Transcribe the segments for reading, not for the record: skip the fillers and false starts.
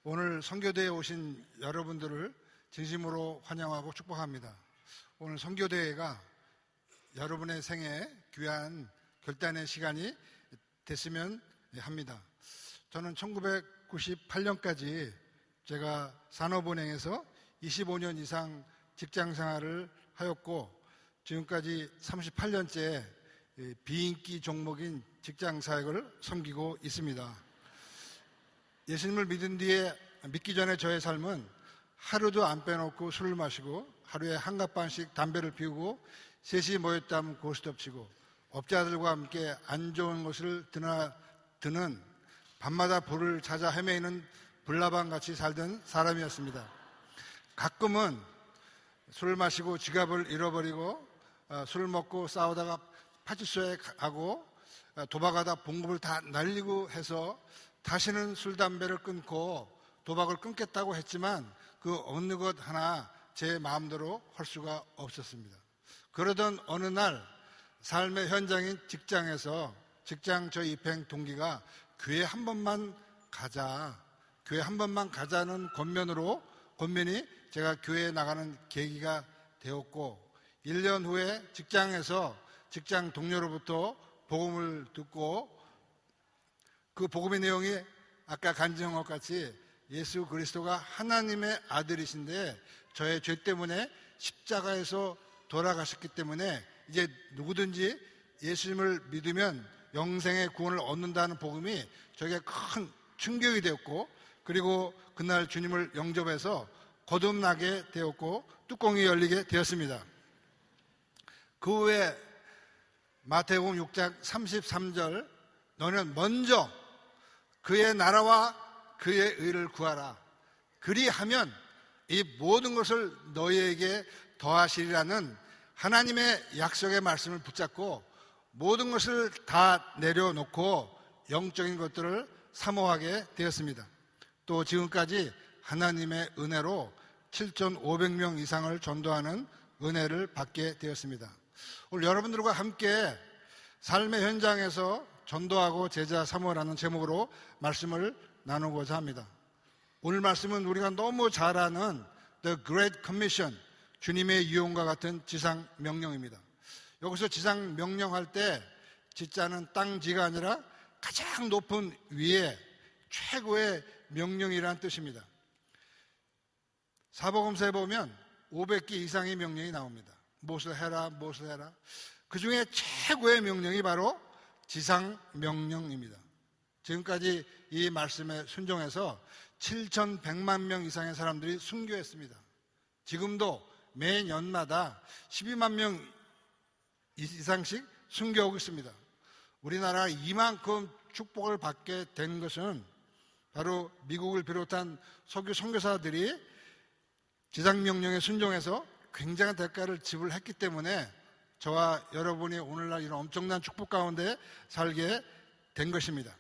오늘 선교대회에 오신 여러분들을 진심으로 환영하고 축복합니다. 오늘 선교대회가 여러분의 생에 귀한 결단의 시간이 됐으면 합니다. 저는 1998년까지 제가 산업은행에서 25년 이상 직장 생활을 하였고 지금까지 38년째 비인기 종목인 직장 사역을 섬기고 있습니다. 예수님을 믿기 전에 저의 삶은 하루도 안 빼놓고 술을 마시고 하루에 한 갑반씩 담배를 피우고 셋이 모였다면 고스톱치고 업자들과 함께 안 좋은 것을 드는 밤마다 불을 찾아 헤매이는 불나방같이 살던 사람이었습니다. 가끔은 술을 마시고 지갑을 잃어버리고 술을 먹고 싸우다가 파출소에 가고 도박하다 봉급을 다 날리고 해서 다시는 술, 담배를 끊고 도박을 끊겠다고 했지만 그 어느 것 하나 제 마음대로 할 수가 없었습니다. 그러던 어느 날 삶의 현장인 직장에서 직장 저희 입행 동기가 교회 한 번만 가자는 권면이 제가 교회에 나가는 계기가 되었고 1년 후에 직장에서 직장 동료로부터 복음을 듣고 그 복음의 내용이 아까 간증한 것 같이 예수 그리스도가 하나님의 아들이신데 저의 죄 때문에 십자가에서 돌아가셨기 때문에 이제 누구든지 예수님을 믿으면 영생의 구원을 얻는다는 복음이 저에게 큰 충격이 되었고 그리고 그날 주님을 영접해서 거듭나게 되었고 뚜껑이 열리게 되었습니다. 그 후에 마태복음 6장 33절 너는 먼저 그의 나라와 그의 의를 구하라. 그리하면 이 모든 것을 너희에게 더하시리라는 하나님의 약속의 말씀을 붙잡고 모든 것을 다 내려놓고 영적인 것들을 사모하게 되었습니다. 또 지금까지 하나님의 은혜로 7,500명 이상을 전도하는 은혜를 받게 되었습니다. 오늘 여러분들과 함께 삶의 현장에서 전도하고 제자 사모라는 제목으로 말씀을 나누고자 합니다. 오늘 말씀은 우리가 너무 잘 아는 The Great Commission, 주님의 유언과 같은 지상 명령입니다. 여기서 지상 명령할 때 지자는 땅지가 아니라 가장 높은 위에 최고의 명령이라는 뜻입니다. 사복음서에 보면 500개 이상의 명령이 나옵니다. 무엇을 해라. 그 중에 최고의 명령이 바로 지상 명령입니다. 지금까지 이 말씀에 순종해서 7,100만 명 이상의 사람들이 순교했습니다. 지금도 매년마다 12만 명 이상씩 순교하고 있습니다. 우리나라가 이만큼 축복을 받게 된 것은 바로 미국을 비롯한 석유 선교사들이 지상명령에 순종해서 굉장한 대가를 지불했기 때문에 저와 여러분이 오늘날 이런 엄청난 축복 가운데 살게 된 것입니다.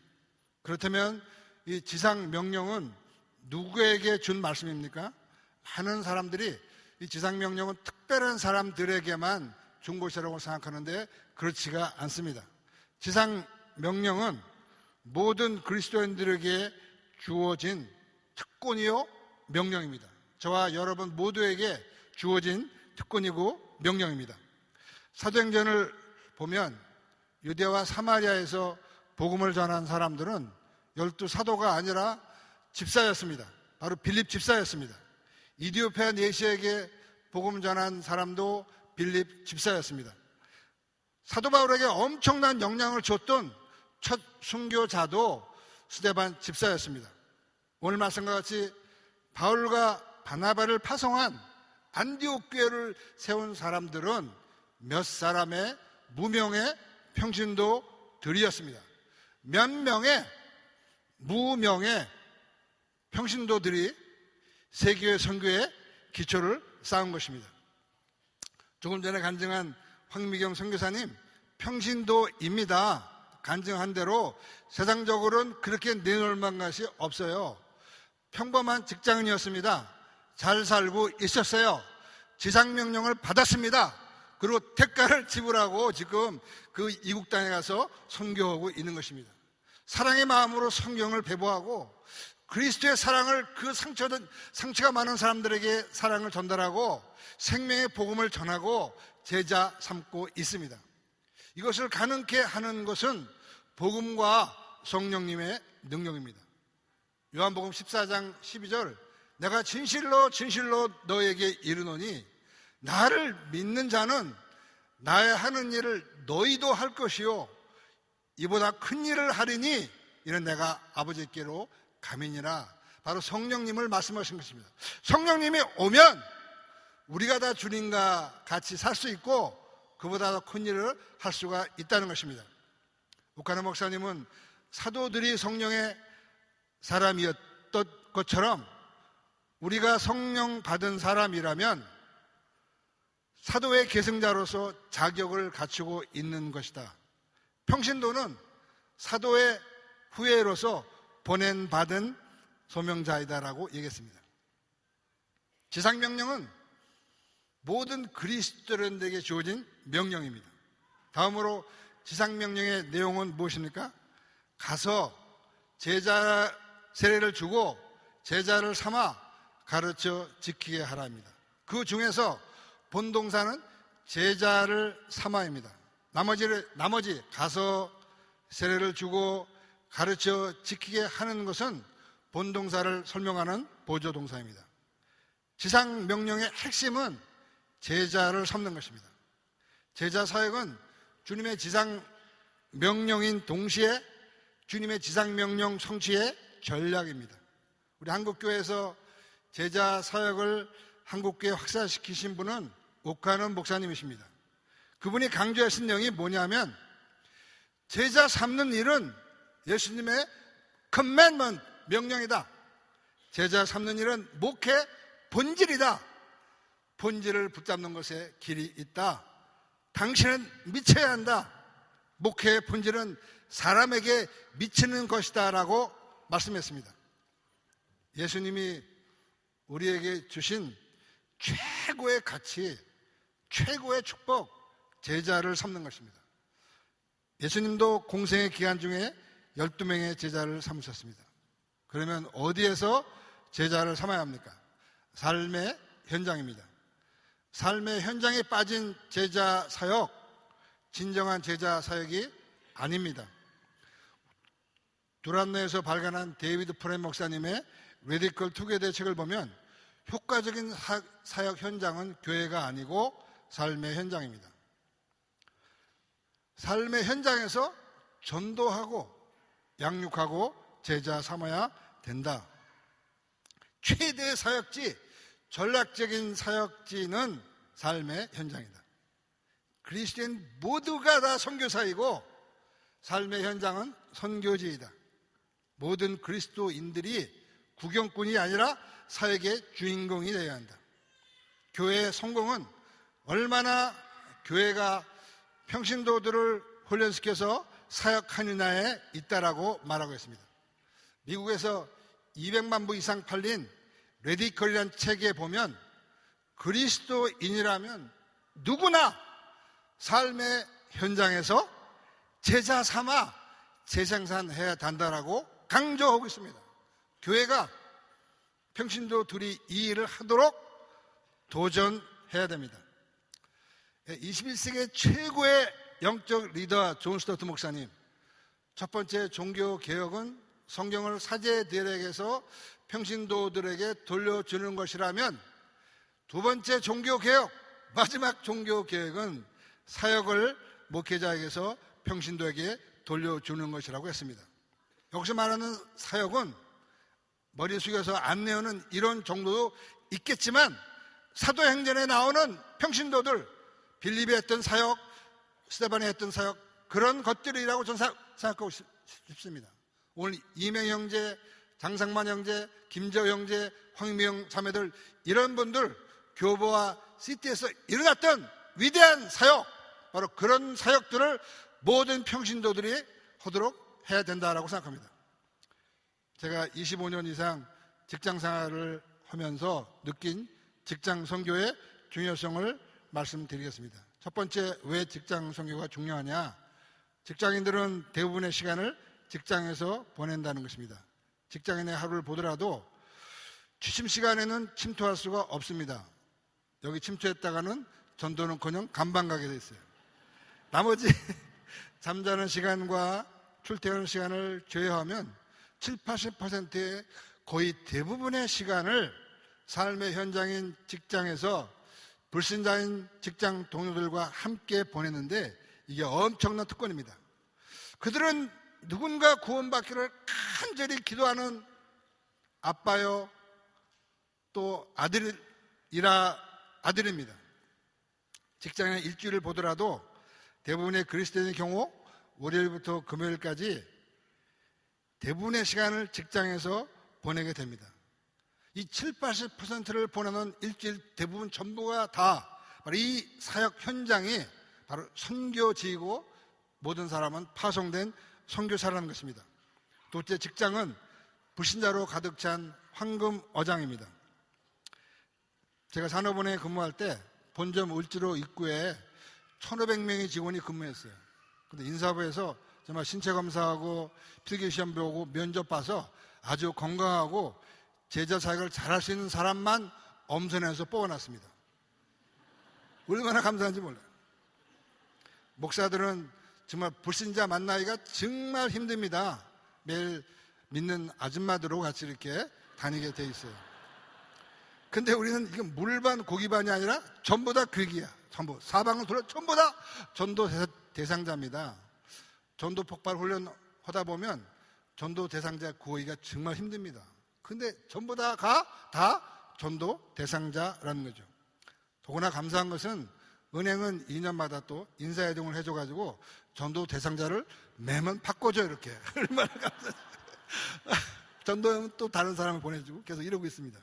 그렇다면 이 지상명령은 누구에게 준 말씀입니까? 많은 사람들이 이 지상명령은 특별한 사람들에게만 준 것이라고 생각하는데 그렇지가 않습니다. 지상명령은 모든 그리스도인들에게 주어진 특권이요 명령입니다. 저와 여러분 모두에게 주어진 특권이고 명령입니다. 사도행전을 보면 유대와 사마리아에서 복음을 전한 사람들은 12사도가 아니라 집사였습니다. 바로 빌립 집사였습니다. 이디오피아 내시에게 복음 전한 사람도 빌립 집사였습니다. 사도 바울에게 엄청난 영향을 줬던 첫 순교자도 스데반 집사였습니다. 오늘 말씀과 같이 바울과 바나바를 파송한 안디옥 교회를 세운 사람들은 몇 사람의 무명의 평신도들이었습니다. 몇 명의 무명의 평신도들이 세교회 선교의 기초를 쌓은 것입니다. 조금 전에 간증한 황미경 선교사님 평신도입니다. 간증한 대로 세상적으로는 그렇게 내놓을 만한 것이 없어요. 평범한 직장인이었습니다. 잘 살고 있었어요. 지상명령을 받았습니다. 그리고 대가를 지불하고 지금 그 이국 땅에 가서 선교하고 있는 것입니다. 사랑의 마음으로 성경을 배부하고 그리스도의 사랑을 그 상처가 많은 사람들에게 사랑을 전달하고 생명의 복음을 전하고 제자 삼고 있습니다. 이것을 가능케 하는 것은 복음과 성령님의 능력입니다. 요한복음 14장 12절, 내가 진실로 진실로 너에게 이르노니 나를 믿는 자는 나의 하는 일을 너희도 할 것이요 이보다 큰 일을 하리니 이는 내가 아버지께로 감이니라. 바로 성령님을 말씀하신 것입니다. 성령님이 오면 우리가 다 주님과 같이 살 수 있고 그보다 더 큰 일을 할 수가 있다는 것입니다. 오카노 목사님은 사도들이 성령의 사람이었던 것처럼 우리가 성령 받은 사람이라면 사도의 계승자로서 자격을 갖추고 있는 것이다. 평신도는 사도의 후예로서 보낸받은 소명자이다라고 얘기했습니다. 지상명령은 모든 그리스도인들에게 주어진 명령입니다. 다음으로 지상명령의 내용은 무엇입니까? 가서 제자 세례를 주고 제자를 삼아 가르쳐 지키게 하라입니다. 그 중에서 본동사는 제자를 삼아입니다. 나머지 가서 세례를 주고 가르쳐 지키게 하는 것은 본동사를 설명하는 보조동사입니다. 지상명령의 핵심은 제자를 삼는 것입니다. 제자 사역은 주님의 지상명령인 동시에 주님의 지상명령 성취의 전략입니다. 우리 한국교회에서 제자 사역을 한국교회에 확산시키신 분은 오카노 목사님이십니다. 그분이 강조하신 내용이 뭐냐면 제자 삼는 일은 예수님의 commandment, 명령이다. 제자 삼는 일은 목회 본질이다. 본질을 붙잡는 것에 길이 있다. 당신은 미쳐야 한다. 목회의 본질은 사람에게 미치는 것이다 라고 말씀했습니다. 예수님이 우리에게 주신 최고의 가치, 최고의 축복, 제자를 삼는 것입니다. 예수님도 공생의 기간 중에 12명의 제자를 삼으셨습니다. 그러면 어디에서 제자를 삼아야 합니까? 삶의 현장입니다. 삶의 현장에 빠진 제자 사역, 진정한 제자 사역이 아닙니다. 두란노에서 발간한 데이비드 프렘 목사님의 레디컬 투게더 책을 보면 효과적인 사역 현장은 교회가 아니고 삶의 현장입니다. 삶의 현장에서 전도하고 양육하고 제자 삼아야 된다. 최대의 사역지, 전략적인 사역지는 삶의 현장이다. 그리스도인 모두가 다 선교사이고 삶의 현장은 선교지이다. 모든 그리스도인들이 구경꾼이 아니라 사역의 주인공이 되어야 한다. 교회의 성공은 얼마나 교회가 평신도들을 훈련시켜서 사역하느냐에 있다라고 말하고 있습니다. 미국에서 200만 부 이상 팔린 레디컬이라는 책에 보면 그리스도인이라면 누구나 삶의 현장에서 제자 삼아 재생산해야 한다라고 강조하고 있습니다. 교회가 평신도들이 이 일을 하도록 도전해야 됩니다. 21세기 최고의 영적 리더 존 스토트 목사님, 첫 번째 종교 개혁은 성경을 사제들에게서 평신도들에게 돌려주는 것이라면 두 번째 종교 개혁, 마지막 종교 개혁은 사역을 목회자에게서 평신도에게 돌려주는 것이라고 했습니다. 여기서 말하는 사역은 머리 숙여서 안내하는 이런 정도도 있겠지만 사도행전에 나오는 평신도들, 빌립이 했던 사역, 스데반이 했던 사역, 그런 것들이라고 저는 생각하고 싶습니다. 오늘 이명 형제, 장상만 형제, 김저 형제, 황미영 자매들, 이런 분들 교보와 시티에서 일어났던 위대한 사역, 바로 그런 사역들을 모든 평신도들이 하도록 해야 된다라고 생각합니다. 제가 25년 이상 직장 생활을 하면서 느낀 직장 선교의 중요성을 말씀드리겠습니다. 첫 번째, 왜 직장 선교가 중요하냐? 직장인들은 대부분의 시간을 직장에서 보낸다는 것입니다. 직장인의 하루를 보더라도 취침 시간에는 침투할 수가 없습니다. 여기 침투했다가는 전도는커녕 간방 가게 돼 있어요. 나머지 잠자는 시간과 출퇴근 시간을 제외하면 7, 80%의 거의 대부분의 시간을 삶의 현장인 직장에서 불신자인 직장 동료들과 함께 보냈는데 이게 엄청난 특권입니다. 그들은 누군가 구원받기를 간절히 기도하는 아빠요 또 아들입니다. 직장의 일주일을 보더라도 대부분의 그리스도인의 경우 월요일부터 금요일까지 대부분의 시간을 직장에서 보내게 됩니다. 이 7, 80%를 보내는 일주일 대부분 전부가 다 바로 이 사역 현장이 바로 선교지이고 모든 사람은 파송된 선교사라는 것입니다. 둘째, 직장은 불신자로 가득 찬 황금 어장입니다. 제가 산업원에 근무할 때 본점 을지로 입구에 1,500명의 직원이 근무했어요. 근데 인사부에서 정말 신체 검사하고 필기시험 보고 면접 봐서 아주 건강하고 제자 사역을 잘할 수 있는 사람만 엄선해서 뽑아놨습니다. 얼마나 감사한지 몰라요. 목사들은 정말 불신자 만나기가 정말 힘듭니다. 매일 믿는 아줌마들하고 같이 이렇게 다니게 돼 있어요. 근데 우리는 이건 물반 고기반이 아니라 전부 다 괴기야. 전부 사방을 돌아 전부 다 전도 대상자입니다. 전도 폭발 훈련 하다 보면 전도 대상자 구하기가 정말 힘듭니다. 근데 전부 다가 전도 대상자라는 거죠. 더구나 감사한 것은 은행은 2년마다 또 인사이동을 해줘가지고 전도 대상자를 매번 바꿔줘 이렇게. 얼마나 감사해요. 전도는 또 다른 사람을 보내주고 계속 이러고 있습니다.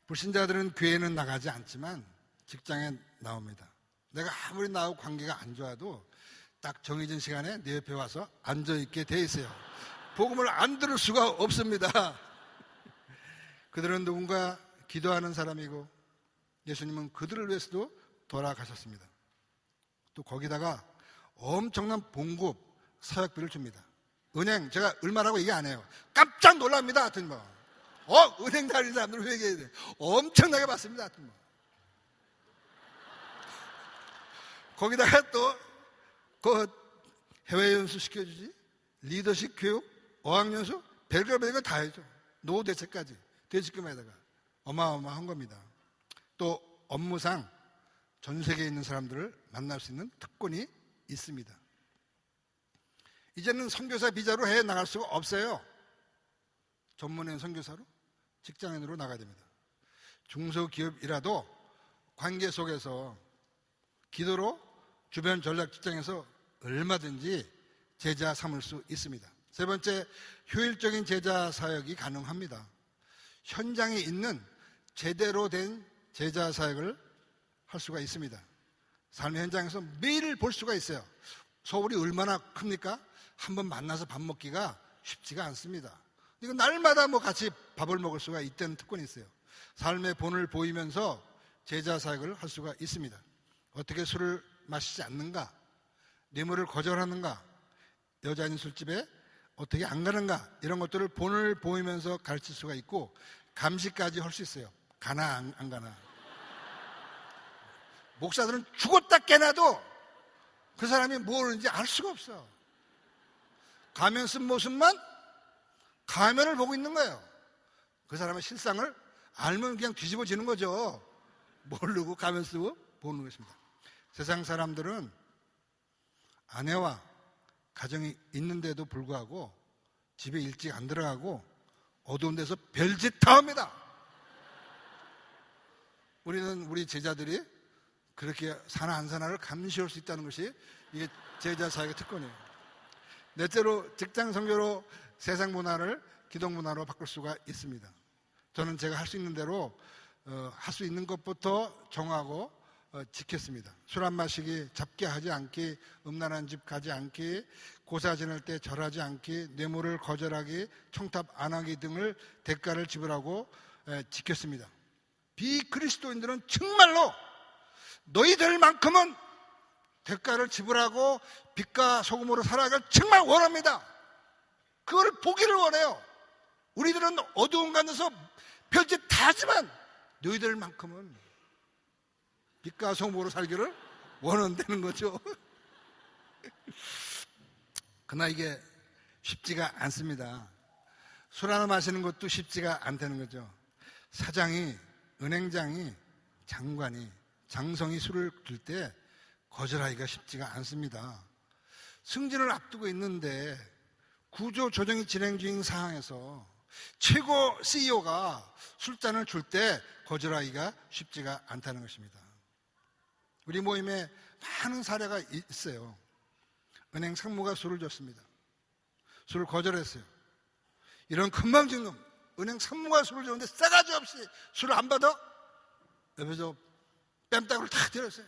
불신자들은 교회는 나가지 않지만 직장에 나옵니다. 내가 아무리 나하고 관계가 안 좋아도 딱 정해진 시간에 내 옆에 와서 앉아있게 돼 있어요. 복음을 안 들을 수가 없습니다. 그들은 누군가 기도하는 사람이고 예수님은 그들을 위해서도 돌아가셨습니다. 또 거기다가 엄청난 봉급 사역비를 줍니다. 은행 제가 얼마라고 얘기 안 해요. 깜짝 놀랍니다. 하여튼 뭐 은행 다니는 사람들은 왜 얘기해야 돼? 엄청나게 받습니다. 하여튼 뭐 거기다가 또 그 해외연수 시켜주지, 리더십 교육, 어학연수, 별거 다 해줘. 노후 대책까지 대지금에다가 어마어마한 겁니다. 또 업무상 전 세계에 있는 사람들을 만날 수 있는 특권이 있습니다. 이제는 선교사 비자로 해외 나갈 수가 없어요. 전문인 선교사로 직장인으로 나가야 됩니다. 중소기업이라도 관계 속에서 기도로 주변 전략 직장에서 얼마든지 제자 삼을 수 있습니다. 세 번째, 효율적인 제자 사역이 가능합니다. 현장에 있는 제대로 된 제자 사역을 할 수가 있습니다. 삶의 현장에서 매일 볼 수가 있어요. 서울이 얼마나 큽니까? 한번 만나서 밥 먹기가 쉽지가 않습니다. 이거 날마다 뭐 같이 밥을 먹을 수가 있다는 특권이 있어요. 삶의 본을 보이면서 제자 사역을 할 수가 있습니다. 어떻게 술을 마시지 않는가? 뇌물을 거절하는가? 여자인 술집에 어떻게 안 가는가? 이런 것들을 본을 보이면서 가르칠 수가 있고 감시까지 할 수 있어요. 가나 안 가나. 목사들은 죽었다 깨나도 그 사람이 뭐하는지 알 수가 없어. 가면 쓴 모습만 가면을 보고 있는 거예요. 그 사람의 실상을 알면 그냥 뒤집어지는 거죠. 모르고 가면 쓰고 보는 것입니다. 세상 사람들은 아내와 가정이 있는데도 불구하고 집에 일찍 안 들어가고 어두운 데서 별짓 다 합니다. 우리는 우리 제자들이 그렇게 사나 안 사나를 감시할 수 있다는 것이 이게 제자 사역의 특권이에요. 넷째로 직장 선교로 세상 문화를 기독 문화로 바꿀 수가 있습니다. 저는 제가 할 수 있는 대로 할 수 있는 것부터 정하고 지켰습니다. 술 안 마시기, 잡기 하지 않기, 음란한 집 가지 않기, 고사 지낼 때 절하지 않기, 뇌물을 거절하기, 청탁 안 하기 등을 대가를 지불하고 지켰습니다. 비그리스도인들은 정말로 너희들만큼은 대가를 지불하고 빛과 소금으로 살아가길 정말 원합니다. 그걸 보기를 원해요. 우리들은 어두운 가운데서 별짓 다 하지만 너희들만큼은 빛과 성부로 살기를 원한다는 거죠. 그러나 이게 쉽지가 않습니다. 술 하나 마시는 것도 쉽지가 않다는 거죠. 사장이, 은행장이, 장관이, 장성이 술을 들 때 거절하기가 쉽지가 않습니다. 승진을 앞두고 있는데 구조 조정이 진행 중인 상황에서 최고 CEO가 술잔을 줄 때 거절하기가 쉽지가 않다는 것입니다. 우리 모임에 많은 사례가 있어요. 은행 상무가 술을 줬습니다. 술을 거절했어요. 이런 건방진 놈, 은행 상무가 술을 줬는데 싸가지 없이 술을 안 받아? 옆에서 뺨따구를 탁 때렸어요.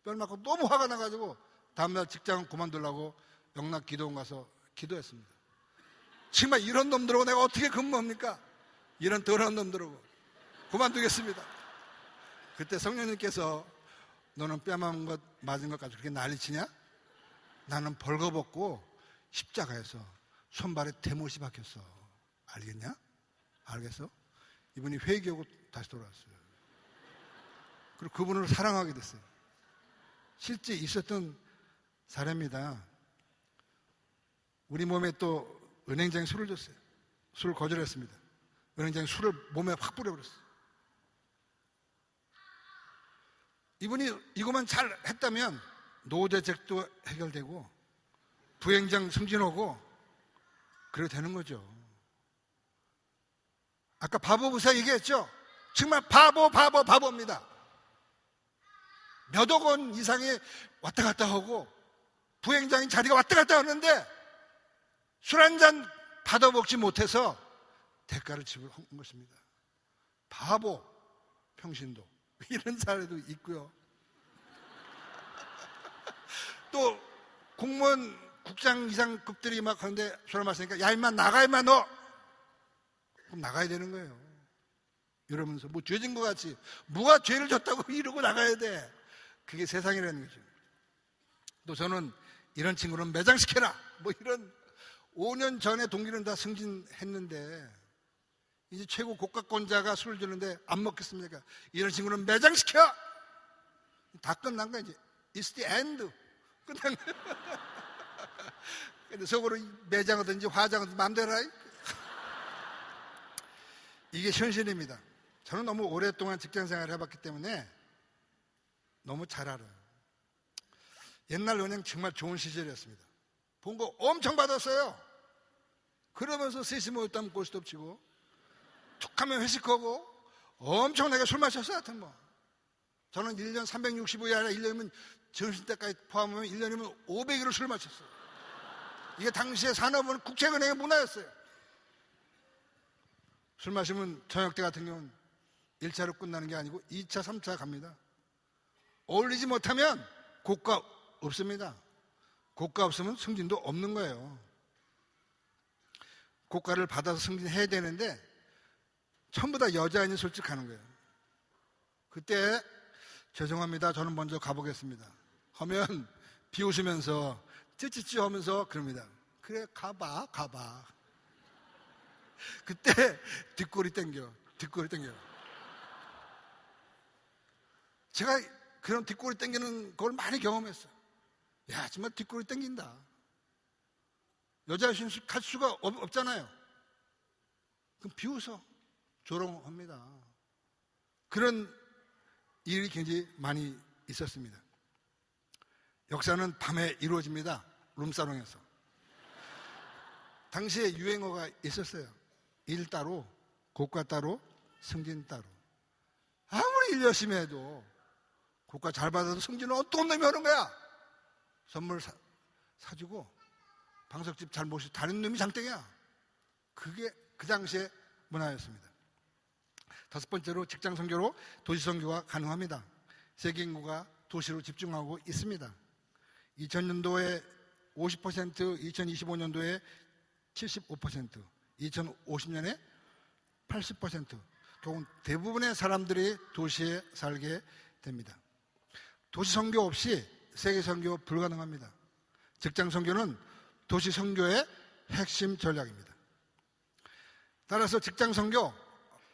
뺨 맞고 너무 화가 나가지고 다음날 직장 그만두려고 영락 기도원 가서 기도했습니다. 정말 이런 놈들하고 내가 어떻게 근무합니까? 이런 더러운 놈들하고 그만두겠습니다. 그때 성령님께서 너는 뺨 맞은 것 가지고 그렇게 난리치냐? 나는 벌거벗고 십자가에서 손발에 대못이 박혔어. 알겠냐? 알겠어? 이분이 회개하고 다시 돌아왔어요. 그리고 그분을 사랑하게 됐어요. 실제 있었던 사례입니다. 우리 몸에 또 은행장이 술을 줬어요. 술을 거절했습니다. 은행장이 술을 몸에 확 뿌려버렸어요. 이분이 이것만 잘 했다면 노대책도 해결되고 부행장 승진하고 그래도 되는 거죠. 아까 바보부사 얘기했죠? 정말 바보입니다. 몇 억 원 이상이 왔다 갔다 하고 부행장인 자리가 왔다 갔다 하는데 술 한 잔 받아먹지 못해서 대가를 지불한 것입니다. 바보, 평신도 이런 사례도 있고요. 또 공무원 국장 이상급들이 막 하는데 술을 마시니까 야 임마 나가 임마 너 그럼 나가야 되는 거예요. 이러면서 뭐 죄진 것 같이 뭐가 죄를 졌다고 이러고 나가야 돼. 그게 세상이라는 거죠. 또 저는 이런 친구는 매장시켜라 뭐 이런 5년 전에 동기는 다 승진했는데 이제 최고 고가권자가 술을 주는데 안 먹겠습니까? 이런 친구는 매장시켜! 다 끝난 거야 이제. It's the end. 끝난 거야. 근데 속으로 매장하든지 화장하든지 마음대로 해. 이게 현실입니다. 저는 너무 오랫동안 직장생활을 해봤기 때문에 너무 잘 알아요. 옛날 은행 정말 좋은 시절이었습니다. 본 거 엄청 받았어요. 그러면서 셋이 모였다면 고스톱 치고 툭 하면 회식하고 엄청나게 술 마셨어요. 하여튼 뭐 저는 1년 365일 아니라 1년이면 점심 때까지 포함하면 1년이면 500일을 술 마셨어요. 이게 당시에 산업은 국책은행의 문화였어요. 술 마시면 저녁 때 같은 경우는 1차로 끝나는 게 아니고 2차, 3차 갑니다. 어울리지 못하면 고가 없습니다. 고가 없으면 승진도 없는 거예요. 고가를 받아서 승진해야 되는데 전부 다 여자인이 솔직하는 거예요. 그때 죄송합니다. 저는 먼저 가보겠습니다. 하면 비웃으면서 찌찌찌 하면서 그럽니다. 그래 가봐. 그때 뒷골이 땡겨. 제가 그런 뒷골이 땡기는 걸 많이 경험했어요. 야 정말 뒷골이 땡긴다. 여자 신식 할 수가 없잖아요. 그럼 비웃어 조롱합니다. 그런 일이 굉장히 많이 있었습니다. 역사는 밤에 이루어집니다. 룸사롱에서. 당시에 유행어가 있었어요. 일 따로, 고가 따로, 승진 따로. 아무리 일 열심히 해도 고가 잘 받아도 승진은 어떤 놈이 하는 거야? 선물 사주고 방석집 잘 모시고 다른 놈이 장땡이야. 그게 그 당시의 문화였습니다. 다섯 번째로 직장 선교로 도시 선교가 가능합니다. 세계 인구가 도시로 집중하고 있습니다. 2000년도에 50%, 2025년도에 75%, 2050년에 80%, 결국 대부분의 사람들이 도시에 살게 됩니다. 도시 선교 없이 세계 선교 불가능합니다. 직장 선교는 도시 선교의 핵심 전략입니다. 따라서 직장 선교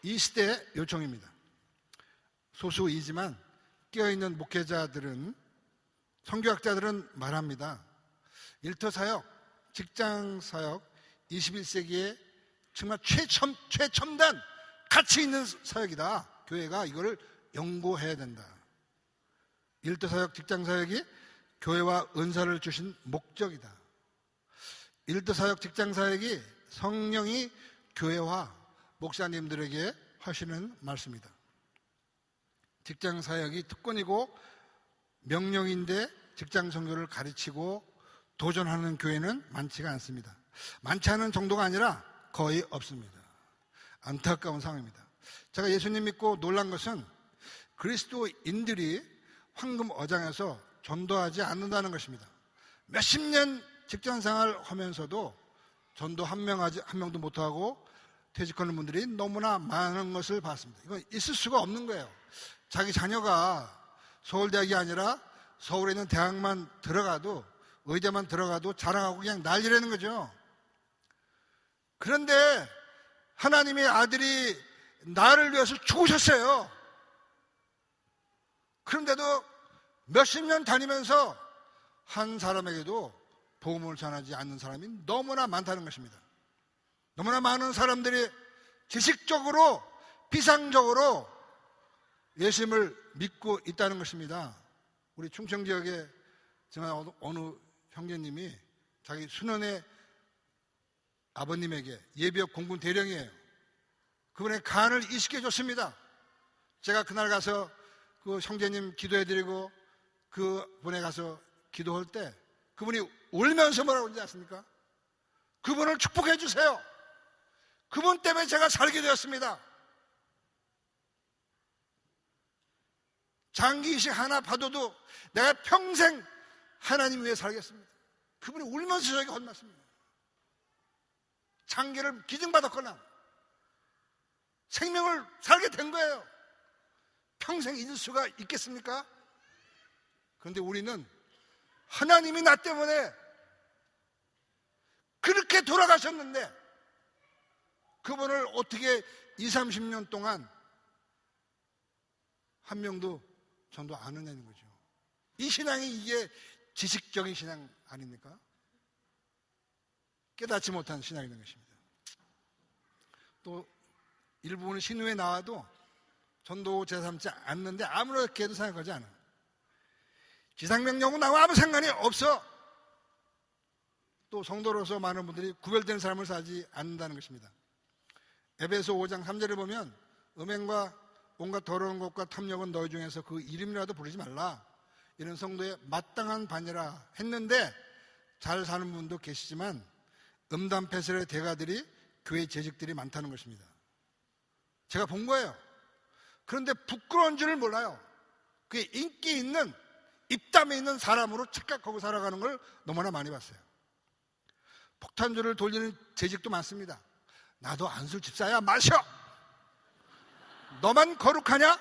이 시대의 요청입니다. 소수이지만 깨어있는 목회자들은, 선교학자들은 말합니다. 일터 사역, 직장 사역, 21세기에 정말 최첨단 가치 있는 사역이다. 교회가 이거를 연구해야 된다. 일터 사역, 직장 사역이 교회와 은사를 주신 목적이다. 일터 사역, 직장 사역이 성령이 교회와 목사님들에게 하시는 말씀이다. 직장 사역이 특권이고 명령인데 직장 선교를 가르치고 도전하는 교회는 많지가 않습니다. 많지 않은 정도가 아니라 거의 없습니다. 안타까운 상황입니다. 제가 예수님 믿고 놀란 것은 그리스도인들이 황금 어장에서 전도하지 않는다는 것입니다. 몇십 년 직장 생활 하면서도 전도 한 명도 못하고 퇴직하는 분들이 너무나 많은 것을 봤습니다. 이건 있을 수가 없는 거예요. 자기 자녀가 서울대학이 아니라 서울에 있는 대학만 들어가도, 의대만 들어가도 자랑하고 그냥 난리라는 거죠. 그런데 하나님의 아들이 나를 위해서 죽으셨어요. 그런데도 몇십 년 다니면서 한 사람에게도 복음을 전하지 않는 사람이 너무나 많다는 것입니다. 너무나 많은 사람들이 지식적으로, 비상적으로 예수님을 믿고 있다는 것입니다. 우리 충청 지역에 정말 어느 형제님이 자기 순원의 아버님에게, 예비역 공군 대령이에요. 그분의 간을 이식해 줬습니다. 제가 그날 가서 그 형제님 기도해드리고 그분에 가서 기도할 때 그분이 울면서 뭐라고 그러지 않습니까? 그분을 축복해 주세요. 그분 때문에 제가 살게 되었습니다. 장기 이식 하나 받아도 내가 평생 하나님 위해 살겠습니다. 그분이 울면서 저에게 한 말씀입니다. 장기를 기증받았거나 생명을 살게 된 거예요. 평생 잊을 수가 있겠습니까? 그런데 우리는 하나님이 나 때문에 그렇게 돌아가셨는데 그분을 어떻게 20, 30년 동안 한 명도 전도 안 하냐는 거죠. 이 신앙이 이게 지식적인 신앙 아닙니까? 깨닫지 못한 신앙이라는 것입니다. 또 일부는 신후에 나와도 전도 제삼지 않는데 아무렇게도 생각하지 않아. 지상명령은 나와 아무 상관이 없어. 또 성도로서 많은 분들이 구별된 삶을 살지 않는다는 것입니다. 에베소 5장 3절을 보면 음행과 온갖 더러운 것과 탐욕은 너희 중에서 그 이름이라도 부르지 말라. 이런 성도의 마땅한 반이라 했는데 잘 사는 분도 계시지만 음담패설의 대가들이 교회 재직들이 많다는 것입니다. 제가 본 거예요. 그런데 부끄러운 줄을 몰라요. 그게 인기 있는, 입담에 있는 사람으로 착각하고 살아가는 걸 너무나 많이 봤어요. 폭탄주를 돌리는 재직도 많습니다. 나도 안술 집사야. 마셔. 너만 거룩하냐?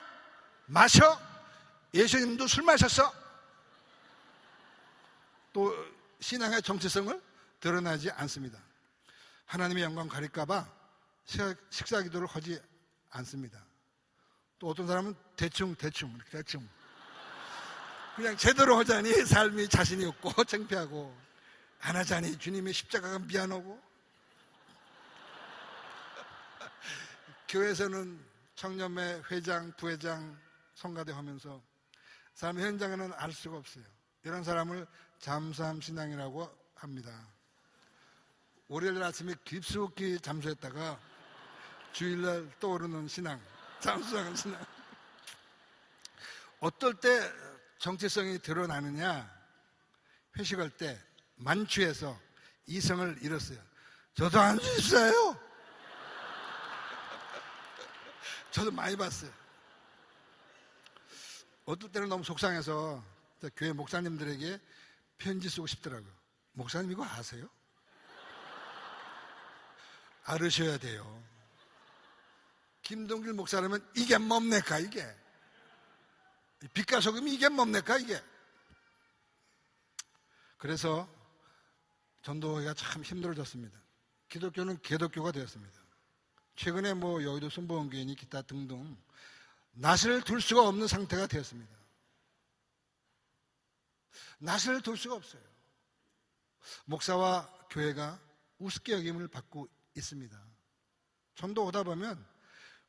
마셔. 예수님도 술 마셨어. 또 신앙의 정체성을 드러나지 않습니다. 하나님의 영광 가릴까봐 식사 기도를 하지 않습니다. 또 어떤 사람은 대충 그냥 제대로 하자니 삶이 자신이 없고 창피하고, 안 하자니 주님의 십자가가 미안하고. 교회에서는 청년회 회장, 부회장, 성가대 하면서 삶의 현장에는 알 수가 없어요. 이런 사람을 잠수함 신앙이라고 합니다. 월요일 아침에 깊숙이 잠수했다가 주일날 떠오르는 신앙, 잠수하는 신앙. 어떨 때 정체성이 드러나느냐? 회식할 때 만취해서 이성을 잃었어요. 저도 안 주십사요. 저도 많이 봤어요. 어떨 때는 너무 속상해서 교회 목사님들에게 편지 쓰고 싶더라고요. 목사님 이거 아세요? 알으셔야 돼요. 김동길 목사라면 이게 뭡니까 이게? 빛과 소금이 이게 뭡니까 이게? 그래서 전도하기가 참 힘들어졌습니다. 기독교는 개독교가 되었습니다. 최근에 여의도 순복음교회니 기타 등등 낯을 둘 수가 없는 상태가 되었습니다. 낯을 둘 수가 없어요. 목사와 교회가 우습게 여김을 받고 있습니다. 전도 오다 보면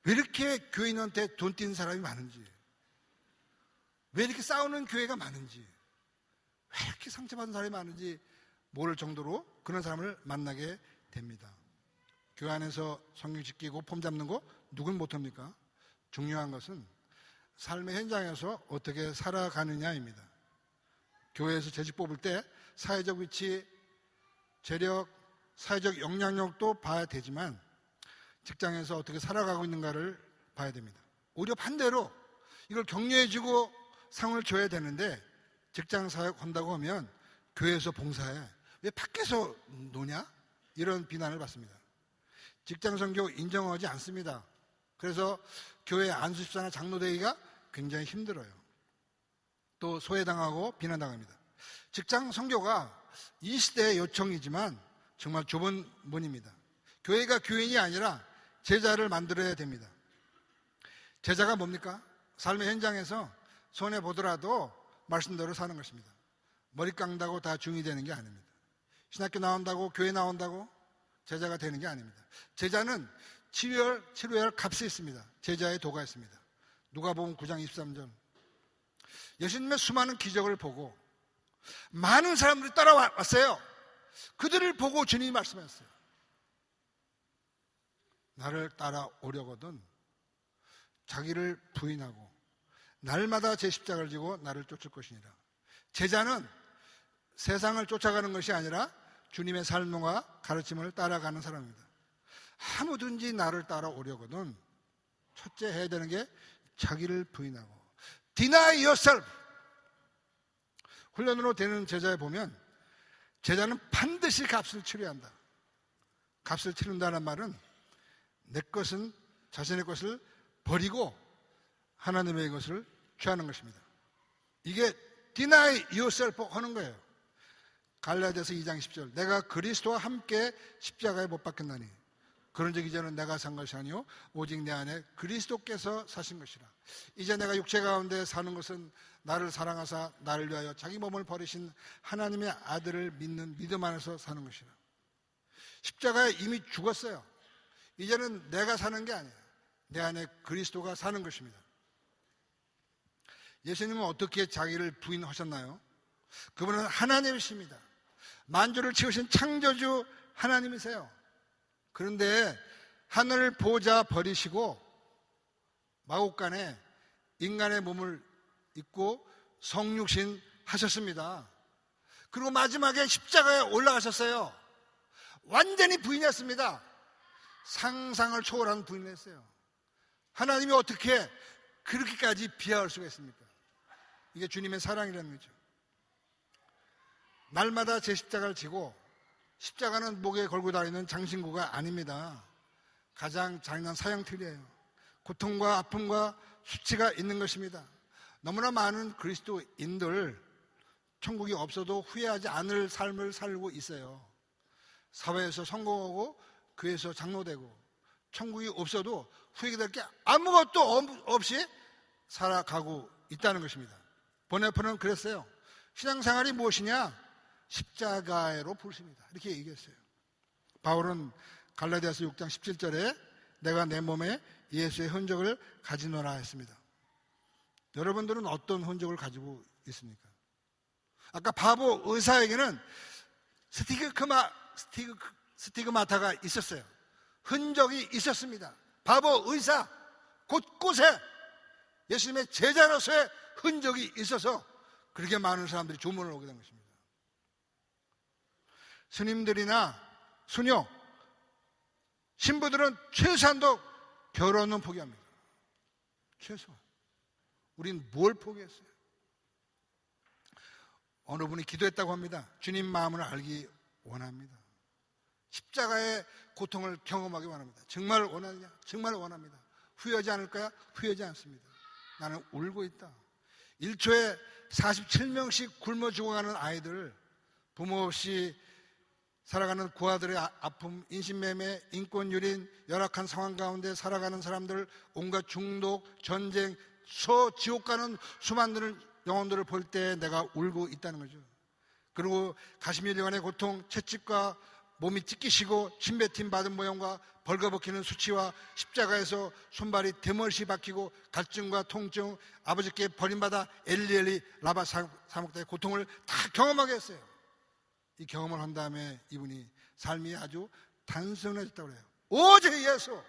왜 이렇게 교인한테 돈 뛴 사람이 많은지, 왜 이렇게 싸우는 교회가 많은지, 왜 이렇게 상처받은 사람이 많은지 모를 정도로 그런 사람을 만나게 됩니다. 교회 안에서 성경 지키고 폼 잡는 거 누군 못합니까? 중요한 것은 삶의 현장에서 어떻게 살아가느냐입니다. 교회에서 재직 뽑을 때 사회적 위치, 재력, 사회적 영향력도 봐야 되지만 직장에서 어떻게 살아가고 있는가를 봐야 됩니다. 오히려 반대로 이걸 격려해주고 상을 줘야 되는데 직장 사역 한다고 하면 교회에서 봉사해, 왜 밖에서 노냐? 이런 비난을 받습니다. 직장 선교 인정하지 않습니다. 그래서 교회 안수집사나 장로되기가 굉장히 힘들어요. 또 소외당하고 비난당합니다. 직장 선교가 이 시대의 요청이지만 정말 좁은 문입니다. 교회가 교인이 아니라 제자를 만들어야 됩니다. 제자가 뭡니까? 삶의 현장에서 손해보더라도 말씀대로 사는 것입니다. 머리 깎는다고 다 중이 되는 게 아닙니다. 신학교 나온다고 교회 나온다고 제자가 되는 게 아닙니다. 제자는 치료해야 할 값이 있습니다. 제자의 도가 있습니다. 누가복음 9장 23절, 예수님의 수많은 기적을 보고 많은 사람들이 따라왔어요. 그들을 보고 주님이 말씀하셨어요. 나를 따라오려거든 자기를 부인하고 날마다 제 십자가를 지고 나를 쫓을 것이니라. 제자는 세상을 쫓아가는 것이 아니라 주님의 삶과 가르침을 따라가는 사람입니다. 아무든지 나를 따라오려거든 첫째 해야 되는 게 자기를 부인하고 Deny yourself. 훈련으로 되는 제자에 보면 제자는 반드시 값을 치러야 한다. 값을 치른다는 말은 내 것은 자신의 것을 버리고 하나님의 것을 취하는 것입니다. 이게 Deny yourself 하는 거예요. 갈라디아서 2장 10절, 내가 그리스도와 함께 십자가에 못 박혔나니 그런즉 이제는 내가 산 것이 아니요 오직 내 안에 그리스도께서 사신 것이라. 이제 내가 육체 가운데 사는 것은 나를 사랑하사 나를 위하여 자기 몸을 버리신 하나님의 아들을 믿는 믿음 안에서 사는 것이라. 십자가에 이미 죽었어요. 이제는 내가 사는 게 아니에요. 내 안에 그리스도가 사는 것입니다. 예수님은 어떻게 자기를 부인하셨나요? 그분은 하나님이십니다. 만주를 지으신 창조주 하나님이세요. 그런데 하늘 보좌 버리시고 마국간에 인간의 몸을 입고 성육신 하셨습니다. 그리고 마지막에 십자가에 올라가셨어요. 완전히 부인했습니다. 상상을 초월한 부인을 했어요. 하나님이 어떻게 그렇게까지 비하할 수가 있습니까? 이게 주님의 사랑이라는 거죠. 날마다 제 십자가를 지고, 십자가는 목에 걸고 다니는 장신구가 아닙니다. 가장 잔인한 사형틀이에요. 고통과 아픔과 수치가 있는 것입니다. 너무나 많은 그리스도인들 천국이 없어도 후회하지 않을 삶을 살고 있어요. 사회에서 성공하고 교회에서 장로되고 천국이 없어도 후회될 게 아무것도 없이 살아가고 있다는 것입니다. 보네포는 그랬어요. 신앙생활이 무엇이냐? 십자가로 부르십니다. 이렇게 얘기했어요. 바울은 갈라디아서 6장 17절에 내가 내 몸에 예수의 흔적을 가지노라 했습니다. 여러분들은 어떤 흔적을 가지고 있습니까? 아까 바보 의사에게는 스티그마타가 있었어요. 흔적이 있었습니다. 바보 의사 곳곳에 예수님의 제자로서의 흔적이 있어서 그렇게 많은 사람들이 조문을 오게 된 것입니다. 스님들이나 수녀, 신부들은 최소한도 결혼은 포기합니다. 최소한. 우린 뭘 포기했어요? 어느 분이 기도했다고 합니다. 주님 마음을 알기 원합니다. 십자가의 고통을 경험하기 원합니다. 정말 원하느냐? 정말 원합니다. 후회하지 않을까요? 후회하지 않습니다. 나는 울고 있다. 1초에 47명씩 굶어 죽어가는 아이들, 부모 없이 살아가는 고아들의 아픔, 인신매매, 인권유린, 열악한 상황 가운데 살아가는 사람들, 온갖 중독, 전쟁, 지옥 가는 수많은 영혼들을 볼 때 내가 울고 있다는 거죠. 그리고 가시밀리관의 고통, 채찍과 몸이 찢기시고 침뱉임 받은 모형과 벌거벗기는 수치와 십자가에서 손발이 대멀시 박히고 갈증과 통증, 아버지께 버림받아 엘리 라바 사목대의 고통을 다 경험하게 했어요. 이 경험을 한 다음에 이분이 삶이 아주 단순해졌다고 그래요. 오직 예수,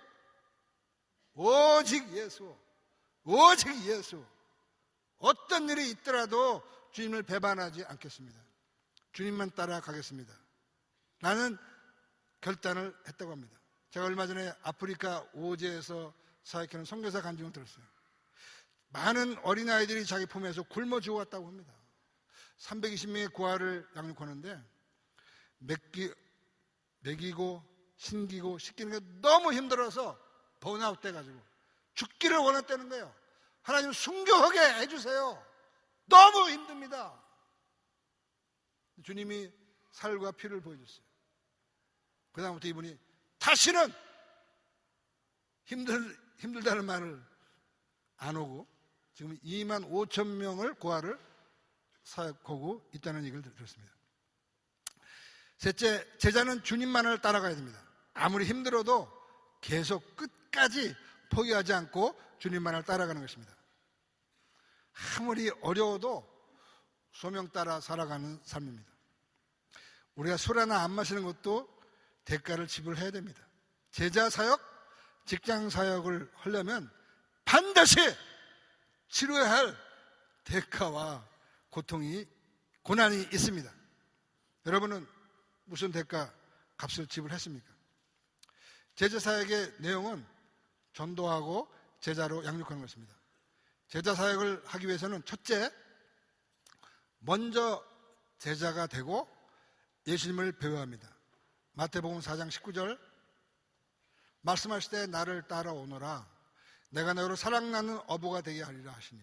오직 예수, 오직 예수. 어떤 일이 있더라도 주님을 배반하지 않겠습니다. 주님만 따라가겠습니다. 나는 결단을 했다고 합니다. 제가 얼마 전에 아프리카 오제에서 사역하는 선교사 간증을 들었어요. 많은 어린아이들이 자기 품에서 굶어 죽어왔다고 합니다. 320명의 고아를 양육하는데 먹이고 신기고 씻기는 게 너무 힘들어서 번아웃 돼가지고 죽기를 원했다는 거예요. 하나님 순교하게 해주세요. 너무 힘듭니다. 주님이 살과 피를 보여줬어요. 그 다음부터 이분이 다시는 힘들다는 말을 안 오고 지금 2만 5천 명을 고아를 사역하고 있다는 얘기를 들었습니다. 셋째, 제자는 주님만을 따라가야 됩니다. 아무리 힘들어도 계속 끝까지 포기하지 않고 주님만을 따라가는 것입니다. 아무리 어려워도 소명 따라 살아가는 삶입니다. 우리가 술 하나 안 마시는 것도 대가를 지불해야 됩니다. 제자 사역, 직장 사역을 하려면 반드시 치료해야 할 대가와 고난이 있습니다. 여러분은 무슨 대가 값을 지불했습니까? 제자 사역의 내용은 전도하고 제자로 양육하는 것입니다. 제자 사역을 하기 위해서는 첫째, 먼저 제자가 되고 예수님을 배워야 합니다. 마태복음 4장 19절 말씀하실 때 나를 따라오너라 내가 너로 사랑나는 어부가 되게 하리라 하시니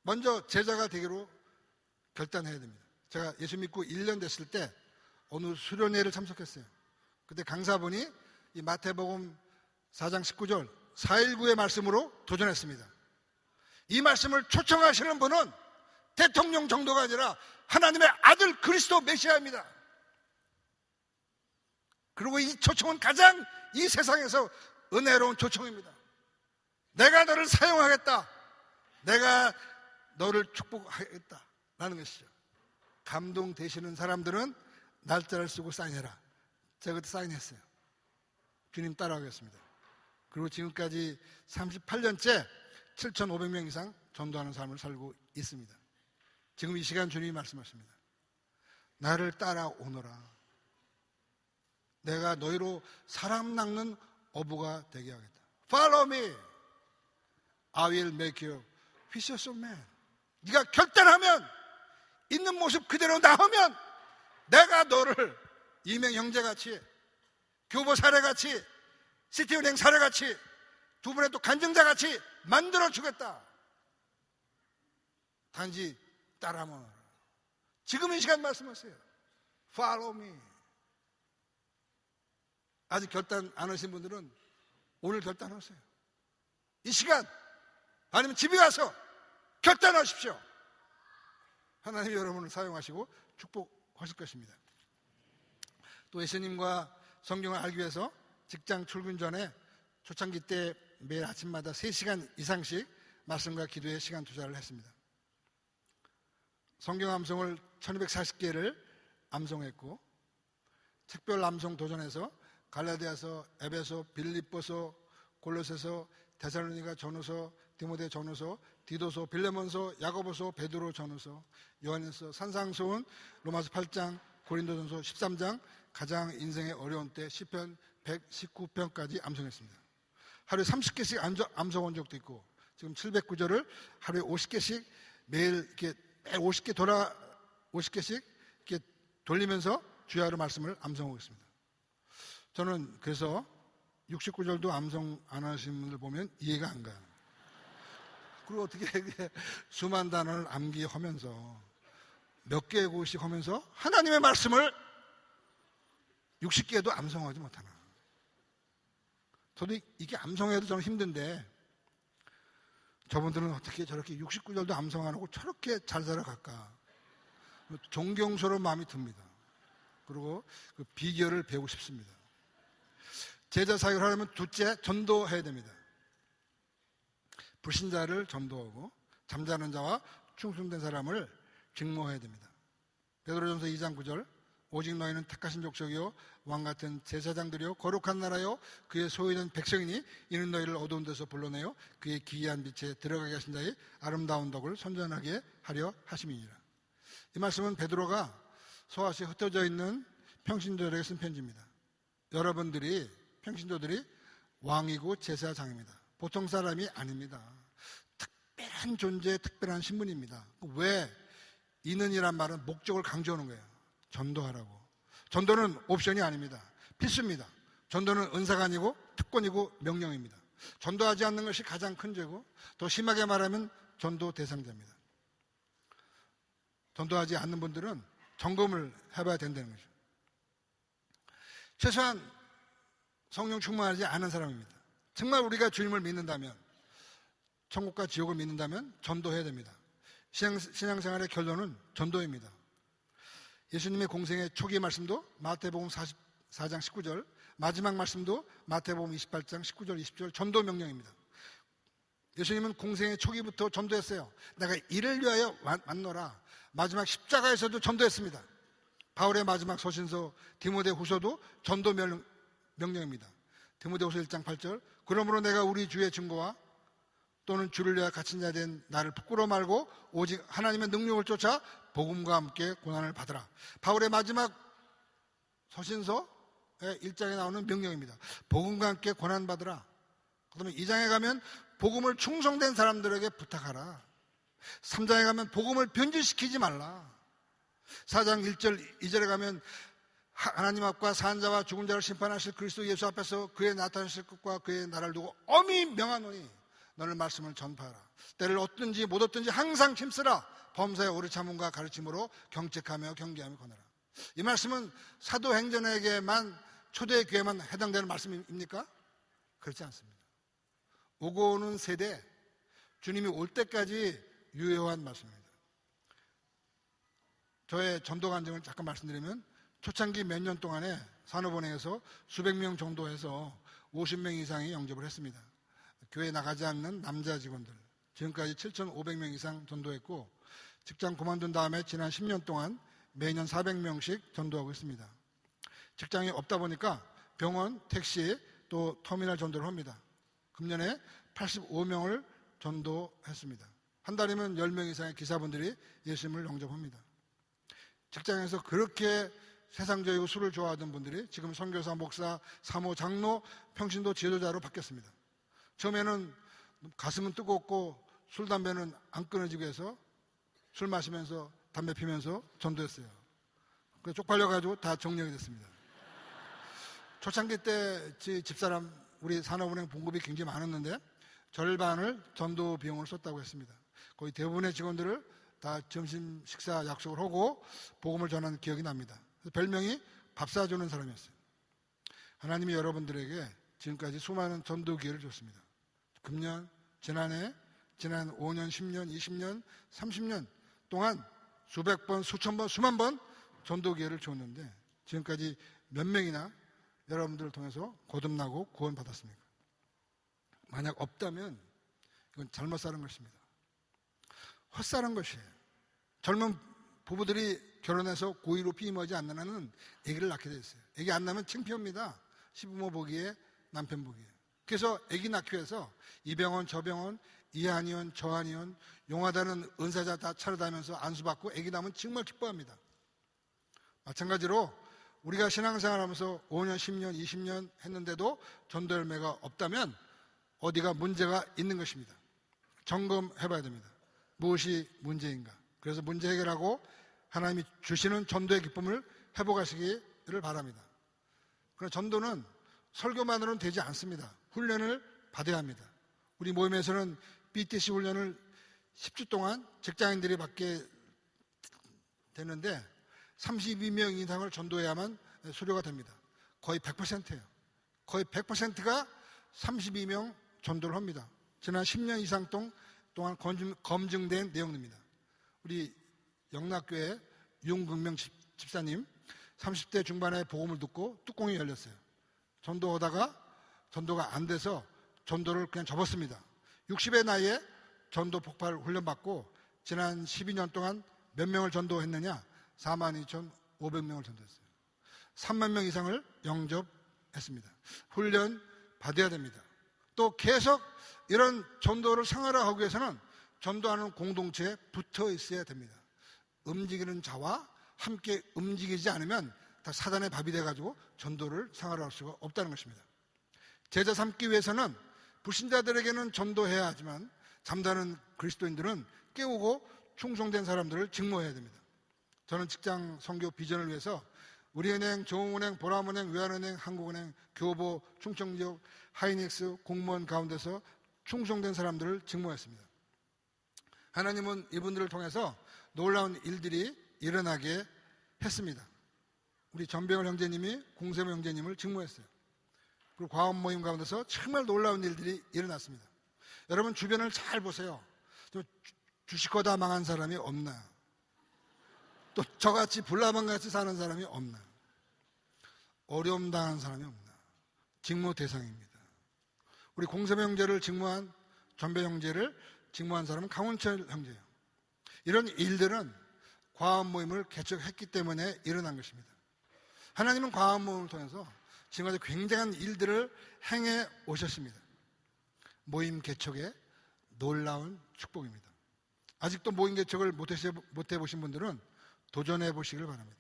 먼저 제자가 되기로 결단해야 됩니다. 제가 예수 믿고 1년 됐을 때 어느 수련회를 참석했어요. 그때 강사분이 이 마태복음 4장 19절 4.19의 말씀으로 도전했습니다. 이 말씀을 초청하시는 분은 대통령 정도가 아니라 하나님의 아들 그리스도 메시아입니다. 그리고 이 초청은 가장 이 세상에서 은혜로운 초청입니다. 내가 너를 사용하겠다. 내가 너를 축복하겠다. 라는 것이죠. 감동되시는 사람들은 날짜를 쓰고 사인해라. 제가 그때 사인했어요. 주님 따라가겠습니다. 그리고 지금까지 38년째 7,500명 이상 전도하는 삶을 살고 있습니다. 지금 이 시간 주님이 말씀하십니다. 나를 따라오너라. 내가 너희로 사람 낚는 어부가 되게 하겠다. Follow me. I will make you fishers of men. 네가 결단하면 있는 모습 그대로 나오면 내가 너를 이명 형제같이 교보 사례같이 시티은행 사례같이 두 분의 또 간증자같이 만들어 주겠다. 단지 따라하면 지금 이 시간 말씀하세요. Follow me. 아직 결단 안 하신 분들은 오늘 결단하세요. 이 시간 아니면 집에 가서 결단하십시오. 하나님이 여러분을 사용하시고 축복하실 것입니다. 또 예수님과 성경을 알기 위해서 직장 출근 전에 초창기 때 매일 아침마다 3시간 이상씩 말씀과 기도에 시간 투자를 했습니다. 성경 암송을 1240개를 암송했고 특별 암송 도전에서 갈라디아서, 에베소, 빌립보서, 골로새서, 데살로니가 전후서, 디모데 전후서, 디도서, 빌레몬서, 야고보서, 베드로 전후서, 요한일서, 산상수훈, 로마서 8장, 고린도전서 13장, 가장 인생의 어려운 때 시편 119편까지 암송했습니다. 하루에 30개씩 암송한 적도 있고 지금 709절을 하루에 50개씩 매일 이렇게 50개씩 이렇게 돌리면서 주야로 말씀을 암송하고 있습니다. 저는 그래서 69절도 암송 안 하시는 분들 보면 이해가 안 가요. 그리고 어떻게 수만 단어를 암기하면서 몇 개의 구씩 하면서 하나님의 말씀을 60개도 암송하지 못하나. 저도 이게 암송해도 저는 힘든데 저분들은 어떻게 저렇게 69절도 암송 안 하고 저렇게 잘 살아갈까. 존경스러운 마음이 듭니다. 그리고 그 비결을 배우고 싶습니다. 제자 사역을 하려면 둘째, 전도해야 됩니다. 불신자를 전도하고 잠자는 자와 충성된 사람을 직모해야 됩니다. 베드로전서 2장 9절, 오직 너희는 택하신 족속이요 왕같은 제사장들이요 거룩한 나라요 그의 소유된 백성이니 이는 너희를 어두운 데서 불러내어 그의 기이한 빛에 들어가게 하신 자의 아름다운 덕을 선전하게 하려 하심이니라. 이 말씀은 베드로가 소아시에 흩어져 있는 평신도들에게 쓴 편지입니다. 여러분들이 평신도들이 왕이고 제사장입니다. 보통 사람이 아닙니다. 특별한 존재, 특별한 신분입니다. 왜? 이는이란 말은 목적을 강조하는 거예요. 전도하라고. 전도는 옵션이 아닙니다. 필수입니다. 전도는 은사가 아니고 특권이고 명령입니다. 전도하지 않는 것이 가장 큰 죄고 더 심하게 말하면 전도 대상자입니다. 전도하지 않는 분들은 점검을 해봐야 된다는 거죠. 최소한 성령 충만하지 않은 사람입니다. 정말 우리가 주님을 믿는다면, 천국과 지옥을 믿는다면 전도해야 됩니다. 신앙생활의 결론은 전도입니다. 예수님의 공생의 초기 말씀도 마태복음 44장 19절, 마지막 말씀도 마태복음 28장 19절 20절 전도 명령입니다. 예수님은 공생의 초기부터 전도했어요. 내가 이를 위하여 왔노라. 마지막 십자가에서도 전도했습니다. 바울의 마지막 서신서 디모데후서도 전도 명령입니다. 디모데후서 1장 8절, 그러므로 내가 우리 주의 증거와 또는 주를 위하여 갇힌 자 된 나를 부끄러워 말고 오직 하나님의 능력을 쫓아 복음과 함께 고난을 받으라. 바울의 마지막 서신서의 1장에 나오는 명령입니다. 복음과 함께 고난 받으라. 그 다음에 2장에 가면 복음을 충성된 사람들에게 부탁하라. 3장에 가면 복음을 변질시키지 말라. 4장 1절 2절에 가면 하나님 앞과 산 자와 죽은 자를 심판하실 그리스도 예수 앞에서 그의 나타나실 것과 그의 나라를 두고 엄히 명하노니 너는 말씀을 전파하라. 때를 얻든지 못 얻든지 항상 힘쓰라. 범사의 오래 참음과 가르침으로 경책하며 경계하며 권하라. 이 말씀은 사도행전에게만 초대교회만 해당되는 말씀입니까? 그렇지 않습니다. 오고 오는 세대, 주님이 올 때까지 유효한 말씀입니다. 저의 전도 간증을 잠깐 말씀드리면 초창기 몇 년 동안에 산업은행에서 수백 명 정도 해서 50명 이상이 영접을 했습니다. 교회 나가지 않는 남자 직원들, 지금까지 7,500명 이상 전도했고 직장 그만둔 다음에 지난 10년 동안 매년 400명씩 전도하고 있습니다. 직장이 없다 보니까 병원, 택시, 또 터미널 전도를 합니다. 금년에 85명을 전도했습니다. 한 달이면 10명 이상의 기사분들이 예수님을 영접합니다. 직장에서 그렇게 세상적이고 술을 좋아하던 분들이 지금 선교사, 목사, 사모, 장로, 평신도 지도자로 바뀌었습니다. 처음에는 가슴은 뜨겁고 술, 담배는 안 끊어지고 해서 술 마시면서 담배 피면서 전도했어요. 그래서 쪽팔려가지고 다 정리하게 됐습니다. 초창기 때 집사람, 우리 산업은행 봉급이 굉장히 많았는데 절반을 전도 비용을 썼다고 했습니다. 거의 대부분의 직원들을 다 점심 식사 약속을 하고 복음을 전하는 기억이 납니다. 별명이 밥 사주는 사람이었어요. 하나님이 여러분들에게 지금까지 수많은 전도 기회를 줬습니다. 금년, 지난해, 지난 5년, 10년, 20년, 30년 동안 수백 번, 수천 번, 수만 번 전도 기회를 줬는데 지금까지 몇 명이나 여러분들을 통해서 거듭나고 구원받았습니까? 만약 없다면 이건 잘못 사는 것입니다. 헛사는 것이에요. 젊은 부부들이 결혼해서 고의로 피임하지 않는 한은 아기를 낳게 돼 있어요. 아기 안 낳으면 창피합니다. 시부모 보기에, 남편 보기에. 그래서 아기 낳기 위해서 이 병원 저 병원, 이 한의원 저 한의원, 용하다는 은사자 다 차려다니면서 안수받고 아기 낳으면 정말 기뻐합니다. 마찬가지로 우리가 신앙생활하면서 5년, 10년, 20년 했는데도 전도 열매가 없다면 어디가 문제가 있는 것입니다. 점검해봐야 됩니다. 무엇이 문제인가? 그래서 문제 해결하고 하나님이 주시는 전도의 기쁨을 회복하시기를 바랍니다. 그러나 전도는 설교만으로는 되지 않습니다. 훈련을 받아야 합니다. 우리 모임에서는 BTC 훈련을 10주 동안 직장인들이 받게 되는데 32명 이상을 전도해야만 수료가 됩니다. 거의 100%예요. 거의 100%가 32명 전도를 합니다. 지난 10년 이상 동안 검증된 내용입니다. 우리 영락교회 윤근명 집사님 30대 중반에 복음을 듣고 뚜껑이 열렸어요. 전도하다가 전도가 안 돼서 전도를 그냥 접었습니다. 60의 나이에 전도 폭발 훈련받고 지난 12년 동안 몇 명을 전도했느냐? 42,500명을 전도했어요. 3만 명 이상을 영접했습니다. 훈련 받아야 됩니다. 또 계속 이런 전도를 생활화하기 위해서는 전도하는 공동체에 붙어 있어야 됩니다. 움직이는 자와 함께 움직이지 않으면 다 사단의 밥이 돼가지고 전도를 생활화할 수가 없다는 것입니다. 제자 삼기 위해서는 불신자들에게는 전도해야 하지만 잠자는 그리스도인들은 깨우고 충성된 사람들을 직무해야 됩니다. 저는 직장 선교 비전을 위해서 우리은행, 조흥은행, 보람은행, 외환은행, 한국은행, 교보, 충청지역, 하이닉스 공무원 가운데서 충성된 사람들을 직무했습니다. 하나님은 이분들을 통해서 놀라운 일들이 일어나게 했습니다. 우리 전병을 형제님이 공세모 형제님을 직무했어요. 그리고 과업 모임 가운데서 정말 놀라운 일들이 일어났습니다. 여러분 주변을 잘 보세요. 주식거다 망한 사람이 없나? 또 저같이 불나방같이 사는 사람이 없나? 어려움 당한 사람이 없나? 직무 대상입니다. 우리 공세모 형제를 직무한 전배 형제를 직무한 사람은 강원철 형제예요. 이런 일들은 과업 모임을 개척했기 때문에 일어난 것입니다. 하나님은 과업 모임을 통해서 지금까지 굉장한 일들을 행해 오셨습니다. 모임 개척의 놀라운 축복입니다. 아직도 모임 개척을 못 해보신 분들은 도전해 보시길 바랍니다.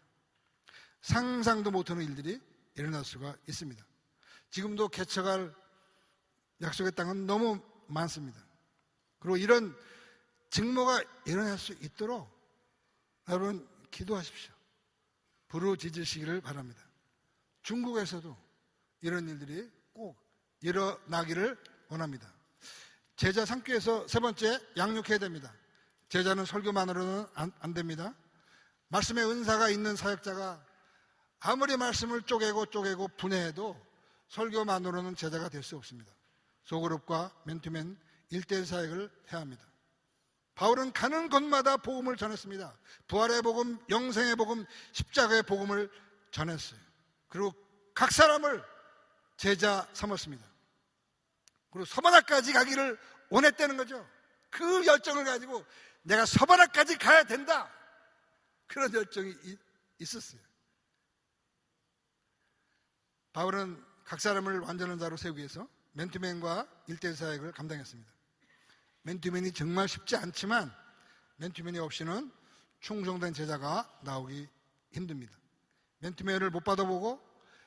상상도 못하는 일들이 일어날 수가 있습니다. 지금도 개척할 약속의 땅은 너무 많습니다. 그리고 이런 직무가 일어날 수 있도록 여러분 기도하십시오. 부르짖으시기를 바랍니다. 중국에서도 이런 일들이 꼭 일어나기를 원합니다. 제자 삼기 위해서 세 번째, 양육해야 됩니다. 제자는 설교만으로는 안 됩니다. 말씀의 은사가 있는 사역자가 아무리 말씀을 쪼개고 분해해도 설교만으로는 제자가 될 수 없습니다. 소그룹과 맨투맨 1대1 사역을 해야 합니다. 바울은 가는 곳마다 복음을 전했습니다. 부활의 복음, 영생의 복음, 십자가의 복음을 전했어요. 그리고 각 사람을 제자 삼았습니다. 그리고 서바나까지 가기를 원했다는 거죠. 그 열정을 가지고 내가 서바나까지 가야 된다, 그런 열정이 있었어요. 바울은 각 사람을 완전한 자로 세우기 위해서 맨투맨과 1대1 사역을 감당했습니다. 맨투맨이 정말 쉽지 않지만 맨투맨이 없이는 충성된 제자가 나오기 힘듭니다. 맨투맨을 못 받아보고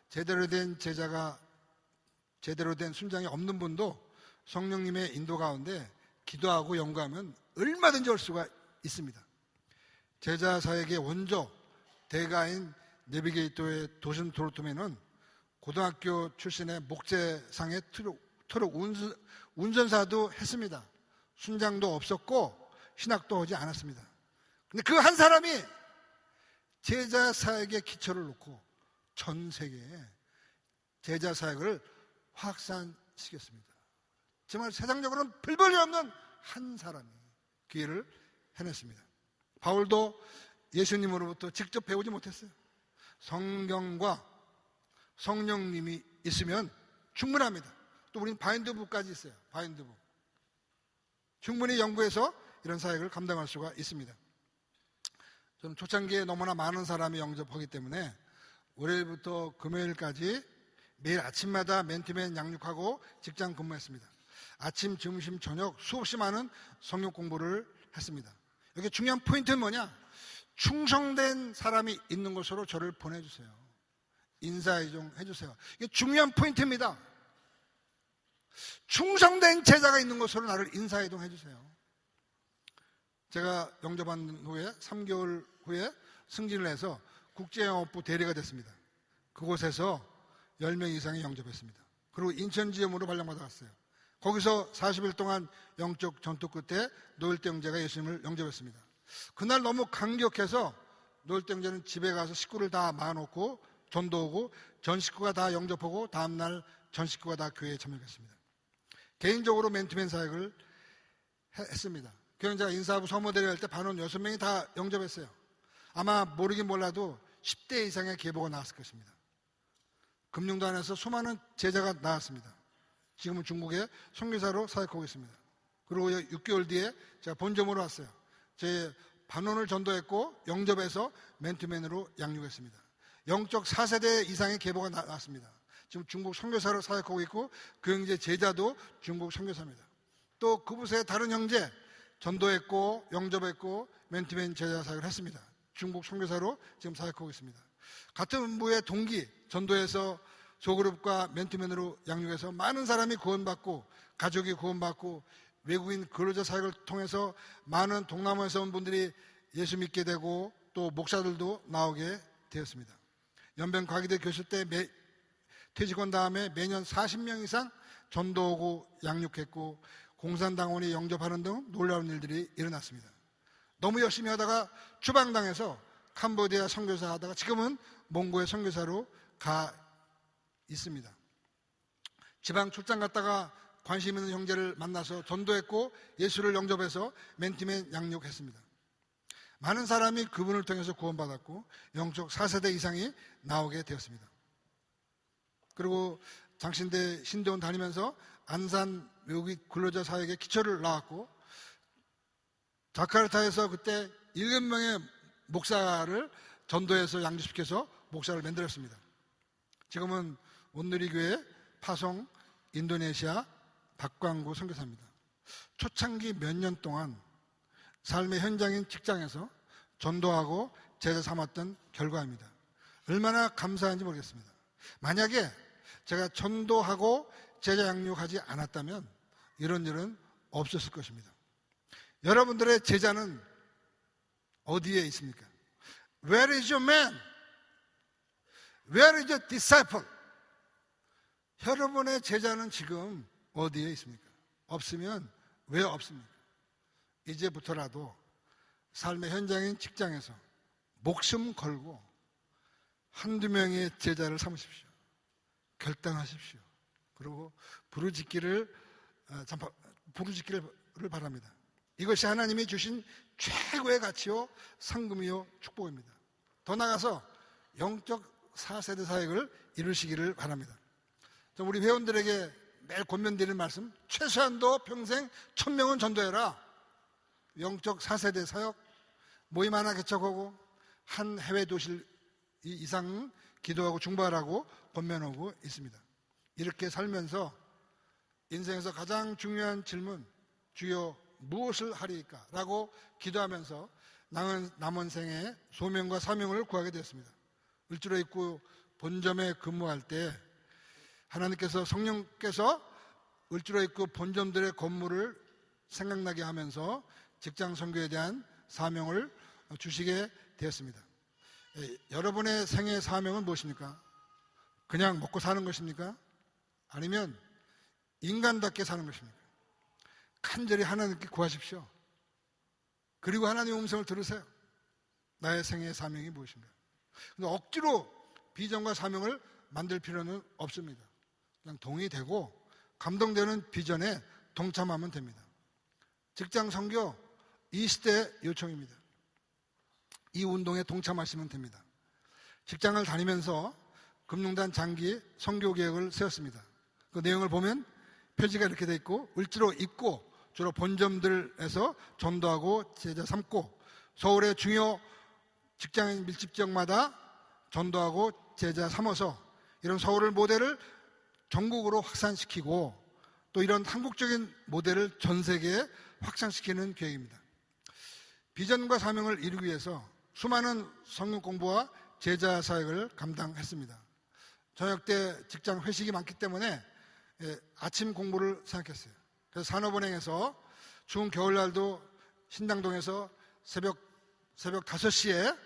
제대로 된 제자가, 제대로 된 순장이 없는 분도 성령님의 인도 가운데 기도하고 연구하면 얼마든지 올 수가 있습니다. 제자 사역의 원조 대가인 내비게이터의 도슨 도르토메는 고등학교 출신의 목재상의 트럭 운전사도 했습니다. 순장도 없었고 신학도 하지 않았습니다. 근데 그 한 사람이 제자 사역의 기초를 놓고 전 세계에 제자 사역을 확산시켰습니다. 정말 세상적으로는 별 볼일 없는 한 사람이 그 일을 해냈습니다. 바울도 예수님으로부터 직접 배우지 못했어요. 성경과 성령님이 있으면 충분합니다. 또 우리는 바인드북까지 있어요. 바인드북. 충분히 연구해서 이런 사역을 감당할 수가 있습니다. 저는 초창기에 너무나 많은 사람이 영접하기 때문에 월요일부터 금요일까지 매일 아침마다 맨투맨 양육하고 직장 근무했습니다. 아침, 점심, 저녁 수없이 많은 성경 공부를 했습니다. 여기 중요한 포인트는 뭐냐? 충성된 사람이 있는 곳으로 저를 보내주세요. 인사해 좀 해주세요. 이게 중요한 포인트입니다. 충성된 제자가 있는 곳으로 나를 인사이동 해주세요. 제가 영접한 후에 3개월 후에 승진을 해서 국제영업부 대리가 됐습니다. 그곳에서 10명 이상이 영접했습니다. 그리고 인천 지점으로 발령받아갔어요. 거기서 40일 동안 영적 전투 끝에 노일대 형제가 예수님을 영접했습니다. 그날 너무 감격해서 노일대 형제는 집에 가서 식구를 다 모아놓고 전도하고 전 식구가 다 영접하고 다음날 전 식구가 다 교회에 참여했습니다. 개인적으로 맨투맨 사역을 했습니다. 교영자가 인사하고 서모대를 할 때 반원 6명이 다 영접했어요. 아마 모르긴 몰라도 10대 이상의 계보가 나왔을 것입니다. 금융단에서 수많은 제자가 나왔습니다. 지금은 중국에 선교사로 사역하고 있습니다. 그리고 6개월 뒤에 제가 본점으로 왔어요. 제 반원을 전도했고 영접해서 맨투맨으로 양육했습니다. 영적 4세대 이상의 계보가 나왔습니다. 지금 중국 선교사로 사역하고 있고 그 형제 제자도 중국 선교사입니다. 또 그곳에 다른 형제 전도했고 영접했고 맨투맨 제자 사역을 했습니다. 중국 선교사로 지금 사역하고 있습니다. 같은 부의 동기 전도해서 소그룹과 맨투맨으로 양육해서 많은 사람이 구원받고 가족이 구원받고 외국인 근로자 사역을 통해서 많은 동남아에서 온 분들이 예수 믿게 되고 또 목사들도 나오게 되었습니다. 연변 과기대 교수 때 퇴직한 다음에 매년 40명 이상 전도하고 양육했고 공산당원이 영접하는 등 놀라운 일들이 일어났습니다. 너무 열심히 하다가 추방당해서 캄보디아 선교사 하다가 지금은 몽고의 선교사로 가 있습니다. 지방 출장 갔다가 관심 있는 형제를 만나서 전도했고 예수를 영접해서 맨투맨 양육했습니다. 많은 사람이 그분을 통해서 구원받았고 영적 4세대 이상이 나오게 되었습니다. 그리고 장신대 신대원 다니면서 안산 외국인 근로자 사역의 기초를 낳았고 자카르타에서 그때 7명의 목사를 전도해서 양육시켜서 목사를 만들었습니다. 지금은 온누리교회 파송 인도네시아 박광구 선교사입니다. 초창기 몇 년 동안 삶의 현장인 직장에서 전도하고 제자 삼았던 결과입니다. 얼마나 감사한지 모르겠습니다. 만약에 제가 전도하고 제자 양육하지 않았다면 이런 일은 없었을 것입니다. 여러분들의 제자는 어디에 있습니까? Where is your man? Where is your disciple? 여러분의 제자는 지금 어디에 있습니까? 없으면 왜 없습니까? 이제부터라도 삶의 현장인 직장에서 목숨 걸고 한두 명의 제자를 삼으십시오. 결단하십시오. 그리고 부르짖기를 바랍니다. 이것이 하나님이 주신 최고의 가치요 상금이요 축복입니다. 더 나아가서 영적 4세대 사역을 이루시기를 바랍니다. 우리 회원들에게 매일 권면드리는 말씀, 최소한도 평생 1000명은 전도해라. 영적 4세대 사역, 모임 하나 개척하고 한 해외 도시 이상 기도하고 중보하라고 권면하고 있습니다. 이렇게 살면서 인생에서 가장 중요한 질문, 주여 무엇을 하리이까? 라고 기도하면서 남은 생에 소명과 사명을 구하게 되었습니다. 을지로 입구 본점에 근무할 때 하나님께서 성령께서 을지로 입구 본점들의 건물을 생각나게 하면서 직장 선교에 대한 사명을 주시게 되었습니다. 여러분의 생애 사명은 무엇입니까? 그냥 먹고 사는 것입니까? 아니면 인간답게 사는 것입니까? 간절히 하나님께 구하십시오. 그리고 하나님의 음성을 들으세요. 나의 생애의 사명이 무엇인가? 근데 억지로 비전과 사명을 만들 필요는 없습니다. 그냥 동의되고 감동되는 비전에 동참하면 됩니다. 직장 선교 이 시대 요청입니다. 이 운동에 동참하시면 됩니다. 직장을 다니면서 금융단 장기 선교 계획을 세웠습니다. 그 내용을 보면 표지가 이렇게 돼 있고 을지로 입고 주로 본점들에서 전도하고 제자 삼고 서울의 중요 직장인 밀집 지역마다 전도하고 제자 삼아서 이런 서울을 모델을 전국으로 확산시키고 또 이런 한국적인 모델을 전 세계에 확산시키는 계획입니다. 비전과 사명을 이루기 위해서 수많은 성경 공부와 제자 사역을 감당했습니다. 저녁 때 직장 회식이 많기 때문에 아침 공부를 생각했어요. 그래서 산업은행에서 추운 겨울날도 신당동에서 새벽 5시에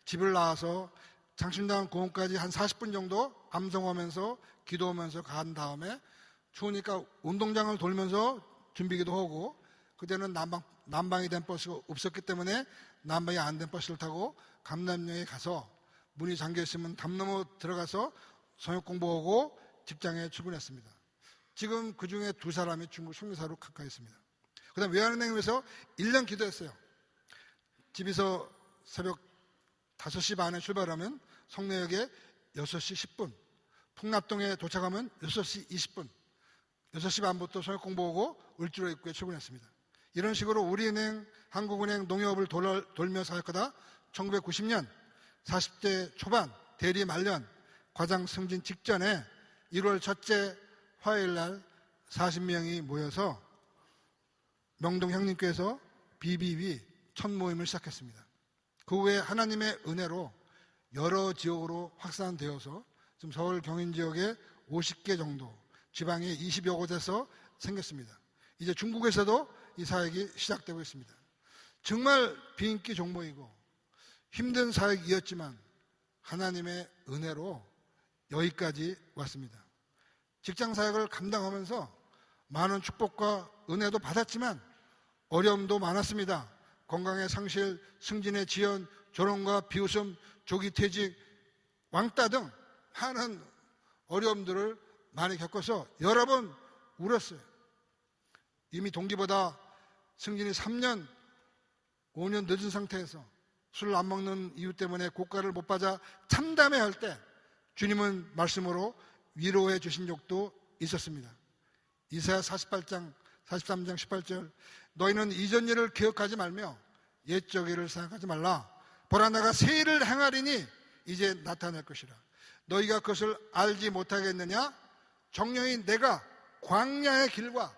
집을 나와서 장신당 공원까지 한 40분 정도 암송하면서 기도하면서 간 다음에 추우니까 운동장을 돌면서 준비기도 하고 그때는 난방이 된 버스가 없었기 때문에 난방이 안 된 버스를 타고 감남역에 가서 문이 잠겨있으면 담 넘어 들어가서 성역 공부하고 직장에 출근했습니다. 지금 그 중에 2사람이 중국 송리사로 가까이 있습니다. 그 다음 외환은행에서 1년 기도했어요. 집에서 새벽 5시 반에 출발하면 성내역에 6시 10분, 풍납동에 도착하면 6시 20분, 6시 반부터 성역 공부하고 을지로 입구에 출근했습니다. 이런 식으로 우리은행, 한국은행, 농협을 돌며 사역하다 1990년 40대 초반 대리 말년 과장 승진 직전에 1월 첫째 화요일 날 40명이 모여서 명동 형님께서 BBB 첫 모임을 시작했습니다. 그 후에 하나님의 은혜로 여러 지역으로 확산되어서 지금 서울 경인 지역에 50개 정도, 지방에 20여 곳에서 생겼습니다. 이제 중국에서도 이 사역이 시작되고 있습니다. 정말 비인기 종목이고 힘든 사역이었지만 하나님의 은혜로 여기까지 왔습니다. 직장 사역을 감당하면서 많은 축복과 은혜도 받았지만 어려움도 많았습니다. 건강의 상실, 승진의 지연, 졸업과 비웃음, 조기 퇴직, 왕따 등 많은 어려움들을 많이 겪어서 여러 번 울었어요. 이미 동기보다 승진이 3년, 5년 늦은 상태에서 술을 안 먹는 이유 때문에 고가를 못 받아 참담해할 때 주님은 말씀으로 위로해 주신 적도 있었습니다. 이사야 48장, 43장 18절 너희는 이전 일을 기억하지 말며 옛적 일을 생각하지 말라. 보라 내가 새 일을 행하리니 이제 나타날 것이라. 너희가 그것을 알지 못하겠느냐? 정령이 내가 광야의 길과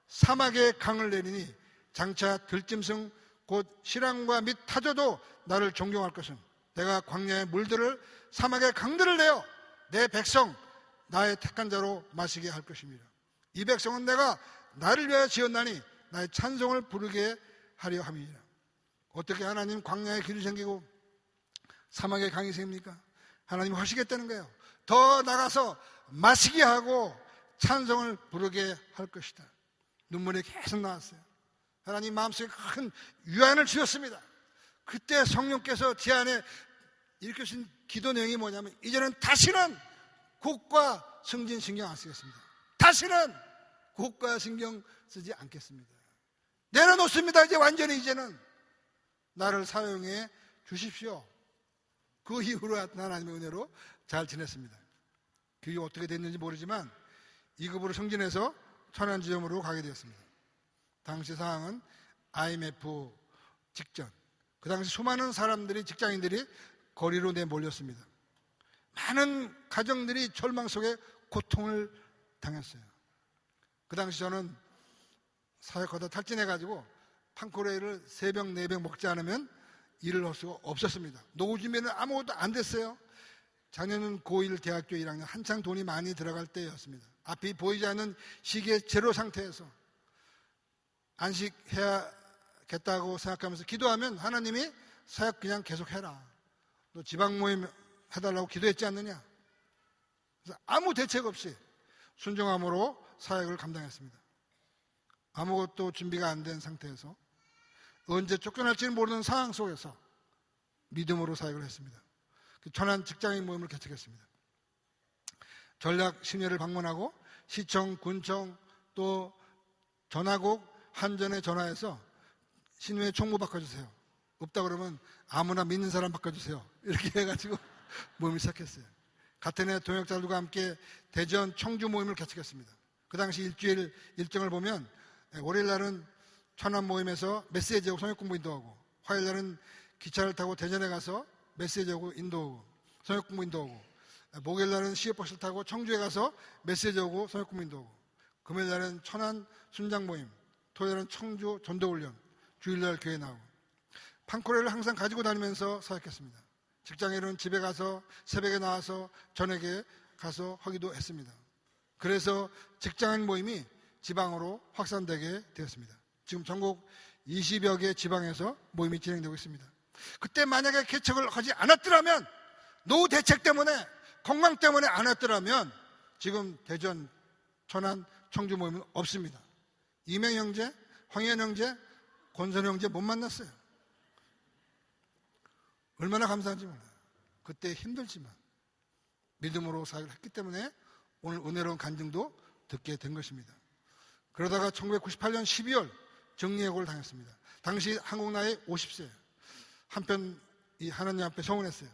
사막의 강을 내리니 장차 들짐승 곧 실랑과 및 타조도 나를 존경할 것은 내가 광야의 물들을 사막의 강들을 내어 내 백성 나의 택한 자로 마시게 할 것입니다. 이 백성은 내가 나를 위하여 지었나니 나의 찬송을 부르게 하려 함이니라. 어떻게 하나님 광야의 길이 생기고 사막의 강이 생깁니까? 하나님 하시겠다는 거예요. 더 나가서 마시게 하고 찬송을 부르게 할 것이다. 눈물이 계속 나왔어요. 하나님 마음속에 큰 유안을 주셨습니다. 그때 성령께서 제 안에 일으키신 기도 내용이 뭐냐면 이제는 다시는 곡과 승진 신경 안 쓰겠습니다. 다시는 곡과 신경 쓰지 않겠습니다. 내려놓습니다. 이제 완전히 이제는 나를 사용해 주십시오. 그 이후로 하나님의 은혜로 잘 지냈습니다. 그게 어떻게 됐는지 모르지만 2급으로 승진해서 천안지점으로 가게 되었습니다. 당시 상황은 IMF 직전. 그 당시 수많은 사람들이, 직장인들이 거리로 내몰렸습니다. 많은 가정들이 절망 속에 고통을 당했어요. 그 당시 저는 사역하다 탈진해가지고 판코레이를 3병, 4병 먹지 않으면 일을 할 수가 없었습니다. 노후 준비는 아무것도 안 됐어요. 작년은 고1 대학교 1학년 한창 돈이 많이 들어갈 때였습니다. 앞이 보이지 않는 시기의 제로 상태에서 안식해야겠다고 생각하면서 기도하면 하나님이 사역 그냥 계속해라. 너 지방 모임 해달라고 기도했지 않느냐? 그래서 아무 대책 없이 순종함으로 사역을 감당했습니다. 아무것도 준비가 안 된 상태에서 언제 쫓겨날지는 모르는 상황 속에서 믿음으로 사역을 했습니다. 천안 직장인 모임을 개척했습니다. 전략 심야를 방문하고 시청, 군청 또 전화국 한전에 전화해서 신우회 총무 바꿔주세요. 없다 그러면 아무나 믿는 사람 바꿔주세요. 이렇게 해가지고 모임을 시작했어요. 같은 해 동역자들과 함께 대전, 청주 모임을 개척했습니다. 그 당시 일주일 일정을 보면 월요일 날은 천안 모임에서 메시지하고 성역 공부 인도하고, 화요일 날은 기차를 타고 대전에 가서 메시지하고 인도하고 성역 공부 인도하고, 목요일 날은 시외버스를 타고 청주에 가서 메시지하고 성역 공부 인도하고, 금요일 날은 천안 순장 모임, 토요일 날은 청주 전도훈련, 주일날 교회 나오고, 판코레를 항상 가지고 다니면서 사역했습니다. 직장인은 집에 가서 새벽에 나와서 저녁에 가서 하기도 했습니다. 그래서 직장인 모임이 지방으로 확산되게 되었습니다. 지금 전국 20여 개 지방에서 모임이 진행되고 있습니다. 그때 만약에 개척을 하지 않았더라면, 노후 대책 때문에, 건강 때문에 안 했더라면 지금 대전, 천안, 청주 모임은 없습니다. 이명 형제, 황현 형제, 권선 형제 못 만났어요. 얼마나 감사한지 몰라요. 그때 힘들지만 믿음으로 사역을 했기 때문에 오늘 은혜로운 간증도 듣게 된 것입니다. 그러다가 1998년 12월 정리해고를 당했습니다. 당시 한국 나이 50세. 한편 이 하나님 앞에 서운했어요.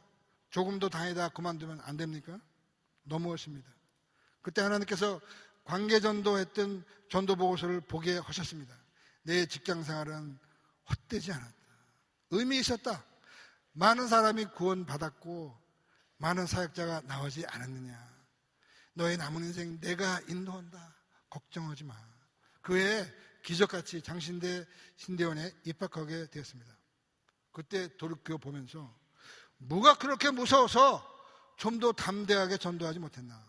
조금 더 다니다 그만두면 안 됩니까? 너무하십니다. 그때 하나님께서 관계전도했던 전도보고서를 보게 하셨습니다. 내 직장생활은 헛되지 않았다. 의미 있었다. 많은 사람이 구원받았고 많은 사역자가 나오지 않았느냐. 너의 남은 인생 내가 인도한다. 걱정하지 마. 그 해에 기적같이 장신대 신대원에 입학하게 되었습니다. 그때 돌이켜 보면서 뭐가 그렇게 무서워서 좀 더 담대하게 전도하지 못했나.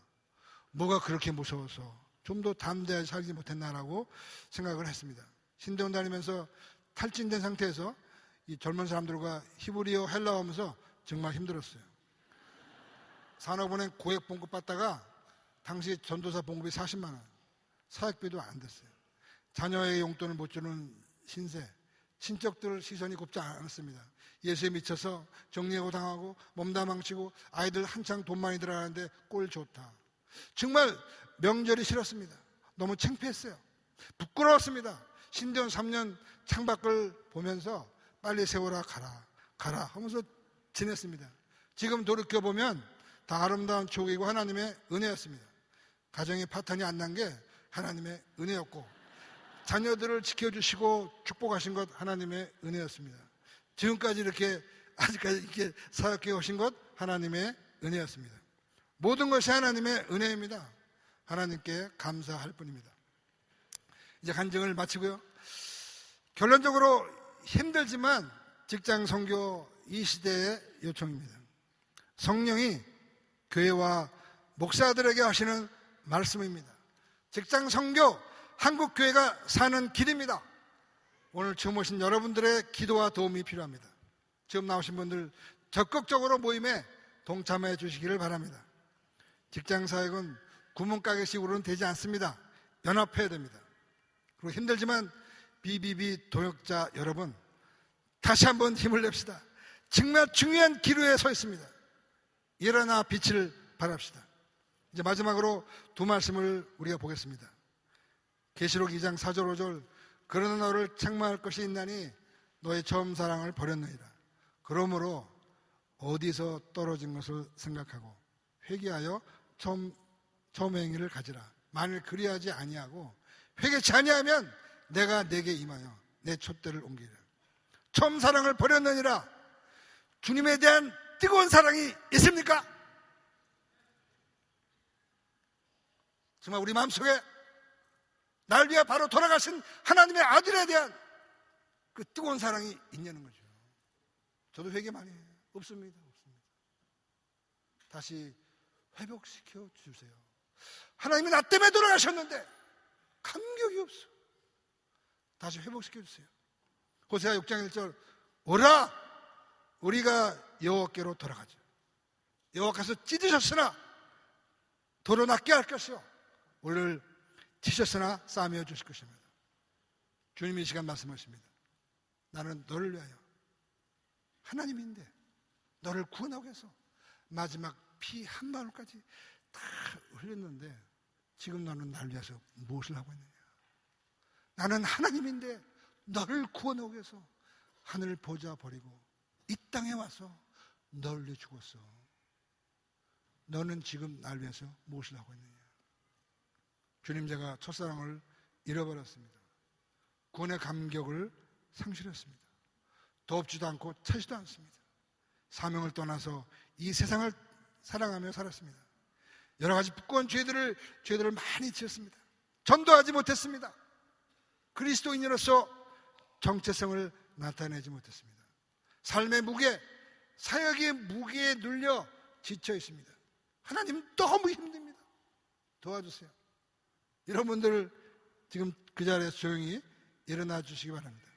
뭐가 그렇게 무서워서 좀 더 담대하게 살지 못했나라고 생각을 했습니다. 신대원 다니면서 탈진된 상태에서 이 젊은 사람들과 히브리어 헬라어 하면서 정말 힘들었어요. 산업은행 고액 봉급 받다가 당시 전도사 봉급이 40만 원, 사역비도 안 됐어요. 자녀의 용돈을 못 주는 신세, 친척들 시선이 곱지 않았습니다. 예수에 미쳐서 정리하고 당하고 몸다 망치고 아이들 한창 돈 많이 들어가는데 꼴 좋다. 정말 명절이 싫었습니다. 너무 창피했어요. 부끄러웠습니다. 신대원 3년 창밖을 보면서 빨리 세워라 가라 하면서 지냈습니다. 지금 돌이켜보면 다 아름다운 추억이고 하나님의 은혜였습니다. 가정에 파탄이 안 난 게 하나님의 은혜였고 자녀들을 지켜주시고 축복하신 것 하나님의 은혜였습니다. 지금까지 아직까지 이렇게 사역해 오신 것 하나님의 은혜였습니다. 모든 것이 하나님의 은혜입니다. 하나님께 감사할 뿐입니다. 이제 간증을 마치고요. 결론적으로 힘들지만 직장 선교 이 시대의 요청입니다. 성령이 교회와 목사들에게 하시는 말씀입니다. 직장 선교 한국 교회가 사는 길입니다. 오늘 처음 오신 여러분들의 기도와 도움이 필요합니다. 처음 나오신 분들 적극적으로 모임에 동참해 주시기를 바랍니다. 직장 사역은 구멍가게식으로는 되지 않습니다. 연합해야 됩니다. 그리고 힘들지만 BBB 동역자 여러분, 다시 한번 힘을 냅시다. 정말 중요한 기로에 서 있습니다. 일어나 빛을 발합시다. 이제 마지막으로 두 말씀을 우리가 보겠습니다. 계시록 2장 4절 5절 그러나 너를 책망할 것이 있나니 너의 처음 사랑을 버렸느니라. 그러므로 어디서 떨어진 것을 생각하고 회개하여 처음 행위를 가지라. 만일 그리하지 아니하고 회개치 아니하면 내가 내게 임하여 내 촛대를 옮기리라. 처음 사랑을 버렸느니라. 주님에 대한 뜨거운 사랑이 있습니까? 정말 우리 마음속에 날 위해 바로 돌아가신 하나님의 아들에 대한 그 뜨거운 사랑이 있냐는 거죠. 저도 회개 많이 해요. 없습니다. 다시 회복시켜 주세요. 하나님이 나 때문에 돌아가셨는데 감격이 없어. 다시 회복시켜 주세요. 호세아 6장 1절 오라 우리가 여호와께로 돌아가자. 여호와께서 찢으셨으나 도로 낫게 할 것이요 우리를 치셨으나 싸매어 주실 것입니다. 주님이 이 시간 말씀하십니다. 나는 너를 위하여 하나님인데 너를 구원하기 위해서 마지막 피 한 방울까지 다 흘렸는데 지금 너는 나를 위해서 무엇을 하고 있느냐. 나는 하나님인데 너를 구원하기 위해서 하늘 보좌 버리고 이 땅에 와서 너를 위해 죽었어. 너는 지금 나를 위해서 무엇을 하고 있느냐. 주님, 제가 첫사랑을 잃어버렸습니다. 구원의 감격을 상실했습니다. 덥지도 않고 차지도 않습니다. 사명을 떠나서 이 세상을 사랑하며 살았습니다. 여러 가지 부끄러운 죄들을 많이 지었습니다. 전도하지 못했습니다. 그리스도인으로서 정체성을 나타내지 못했습니다. 삶의 무게, 사역의 무게에 눌려 지쳐 있습니다. 하나님 너무 힘듭니다. 도와주세요. 여러분들 지금 그 자리에서 조용히 일어나 주시기 바랍니다.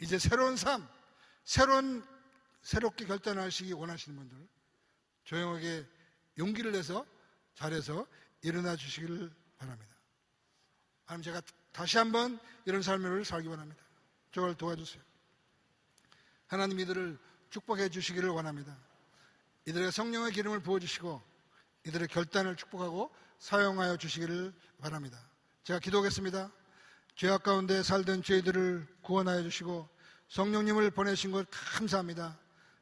이제 새로운 삶, 새롭게 결단하시기 원하시는 분들 조용하게 용기를 내서 자리에서 일어나 주시기를 바랍니다. 하나님, 제가 다시 한번 이런 삶을 살기 원합니다. 저를 도와주세요. 하나님, 이들을 축복해 주시기를 원합니다. 이들의 성령의 기름을 부어주시고 이들의 결단을 축복하고 사용하여 주시기를 바랍니다. 제가 기도하겠습니다. 죄악 가운데 살던 저희들을 구원하여 주시고 성령님을 보내신 것 감사합니다.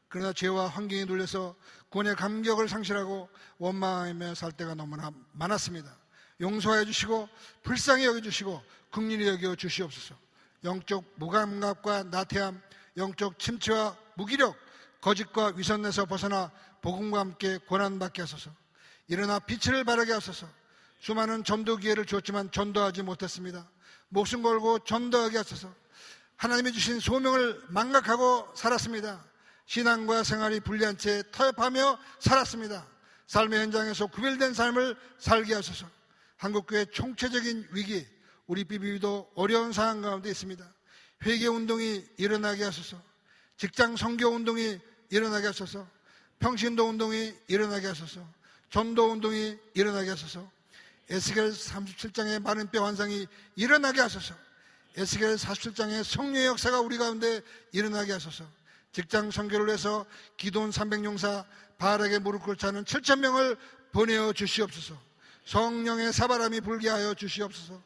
그러나 죄와 환경에 눌려서 구원의 감격을 상실하고 원망하며 살 때가 너무나 많았습니다. 용서하여 주시고 불쌍히 여겨주시고 긍휼히 여겨 주시옵소서. 영적 무감각과 나태함, 영적 침체와 무기력, 거짓과 위선에서 벗어나 복음과 함께 고난받게 하소서. 일어나 빛을 발하게 하소서. 수많은 전도 기회를 주었지만 전도하지 못했습니다. 목숨 걸고 전도하게 하소서. 하나님이 주신 소명을 망각하고 살았습니다. 신앙과 생활이 분리한 채 타협하며 살았습니다. 삶의 현장에서 구별된 삶을 살게 하소서. 한국교회 총체적인 위기, 우리 BBB도 어려운 상황 가운데 있습니다. 회개운동이 일어나게 하소서. 직장 선교운동이 일어나게 하소서. 평신도운동이 일어나게 하소서. 전도운동이 일어나게 하소서. 에스겔 37장의 많은 뼈 환상이 일어나게 하소서. 에스겔 47장의 성령의 역사가 우리 가운데 일어나게 하소서. 직장 선교를 위해서 기도원 300용사 바알에게 무릎 꿇지 않은 7,000명을 보내어 주시옵소서. 성령의 사바람이 불게 하여 주시옵소서.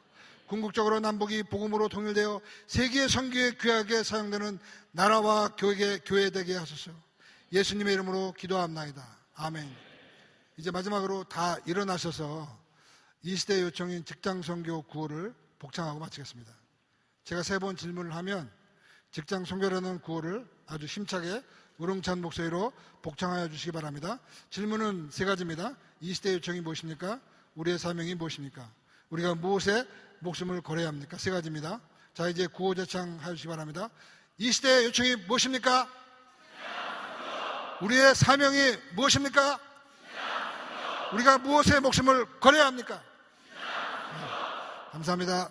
궁극적으로 남북이 복음으로 통일되어 세계 선교에 귀하게 사용되는 나라와 교회 되게 하소서. 예수님의 이름으로 기도합나이다. 아멘. 이제 마지막으로 다 일어나셔서 이 시대 요청인 직장 선교 구호를 복창하고 마치겠습니다. 제가 3번 질문을 하면 직장 선교라는 구호를 아주 힘차게 우렁찬 목소리로 복창하여 주시기 바랍니다. 질문은 3가지입니다. 이 시대 요청이 무엇입니까? 우리의 사명이 무엇입니까? 우리가 무엇에 목숨을 걸어야 합니까? 3가지입니다. 자, 이제 구호 제창하여 주시기 바랍니다. 이 시대의 요청이 무엇입니까? 우리의 사명이 무엇입니까? 우리가 무엇에 목숨을 걸어야 합니까? 감사합니다.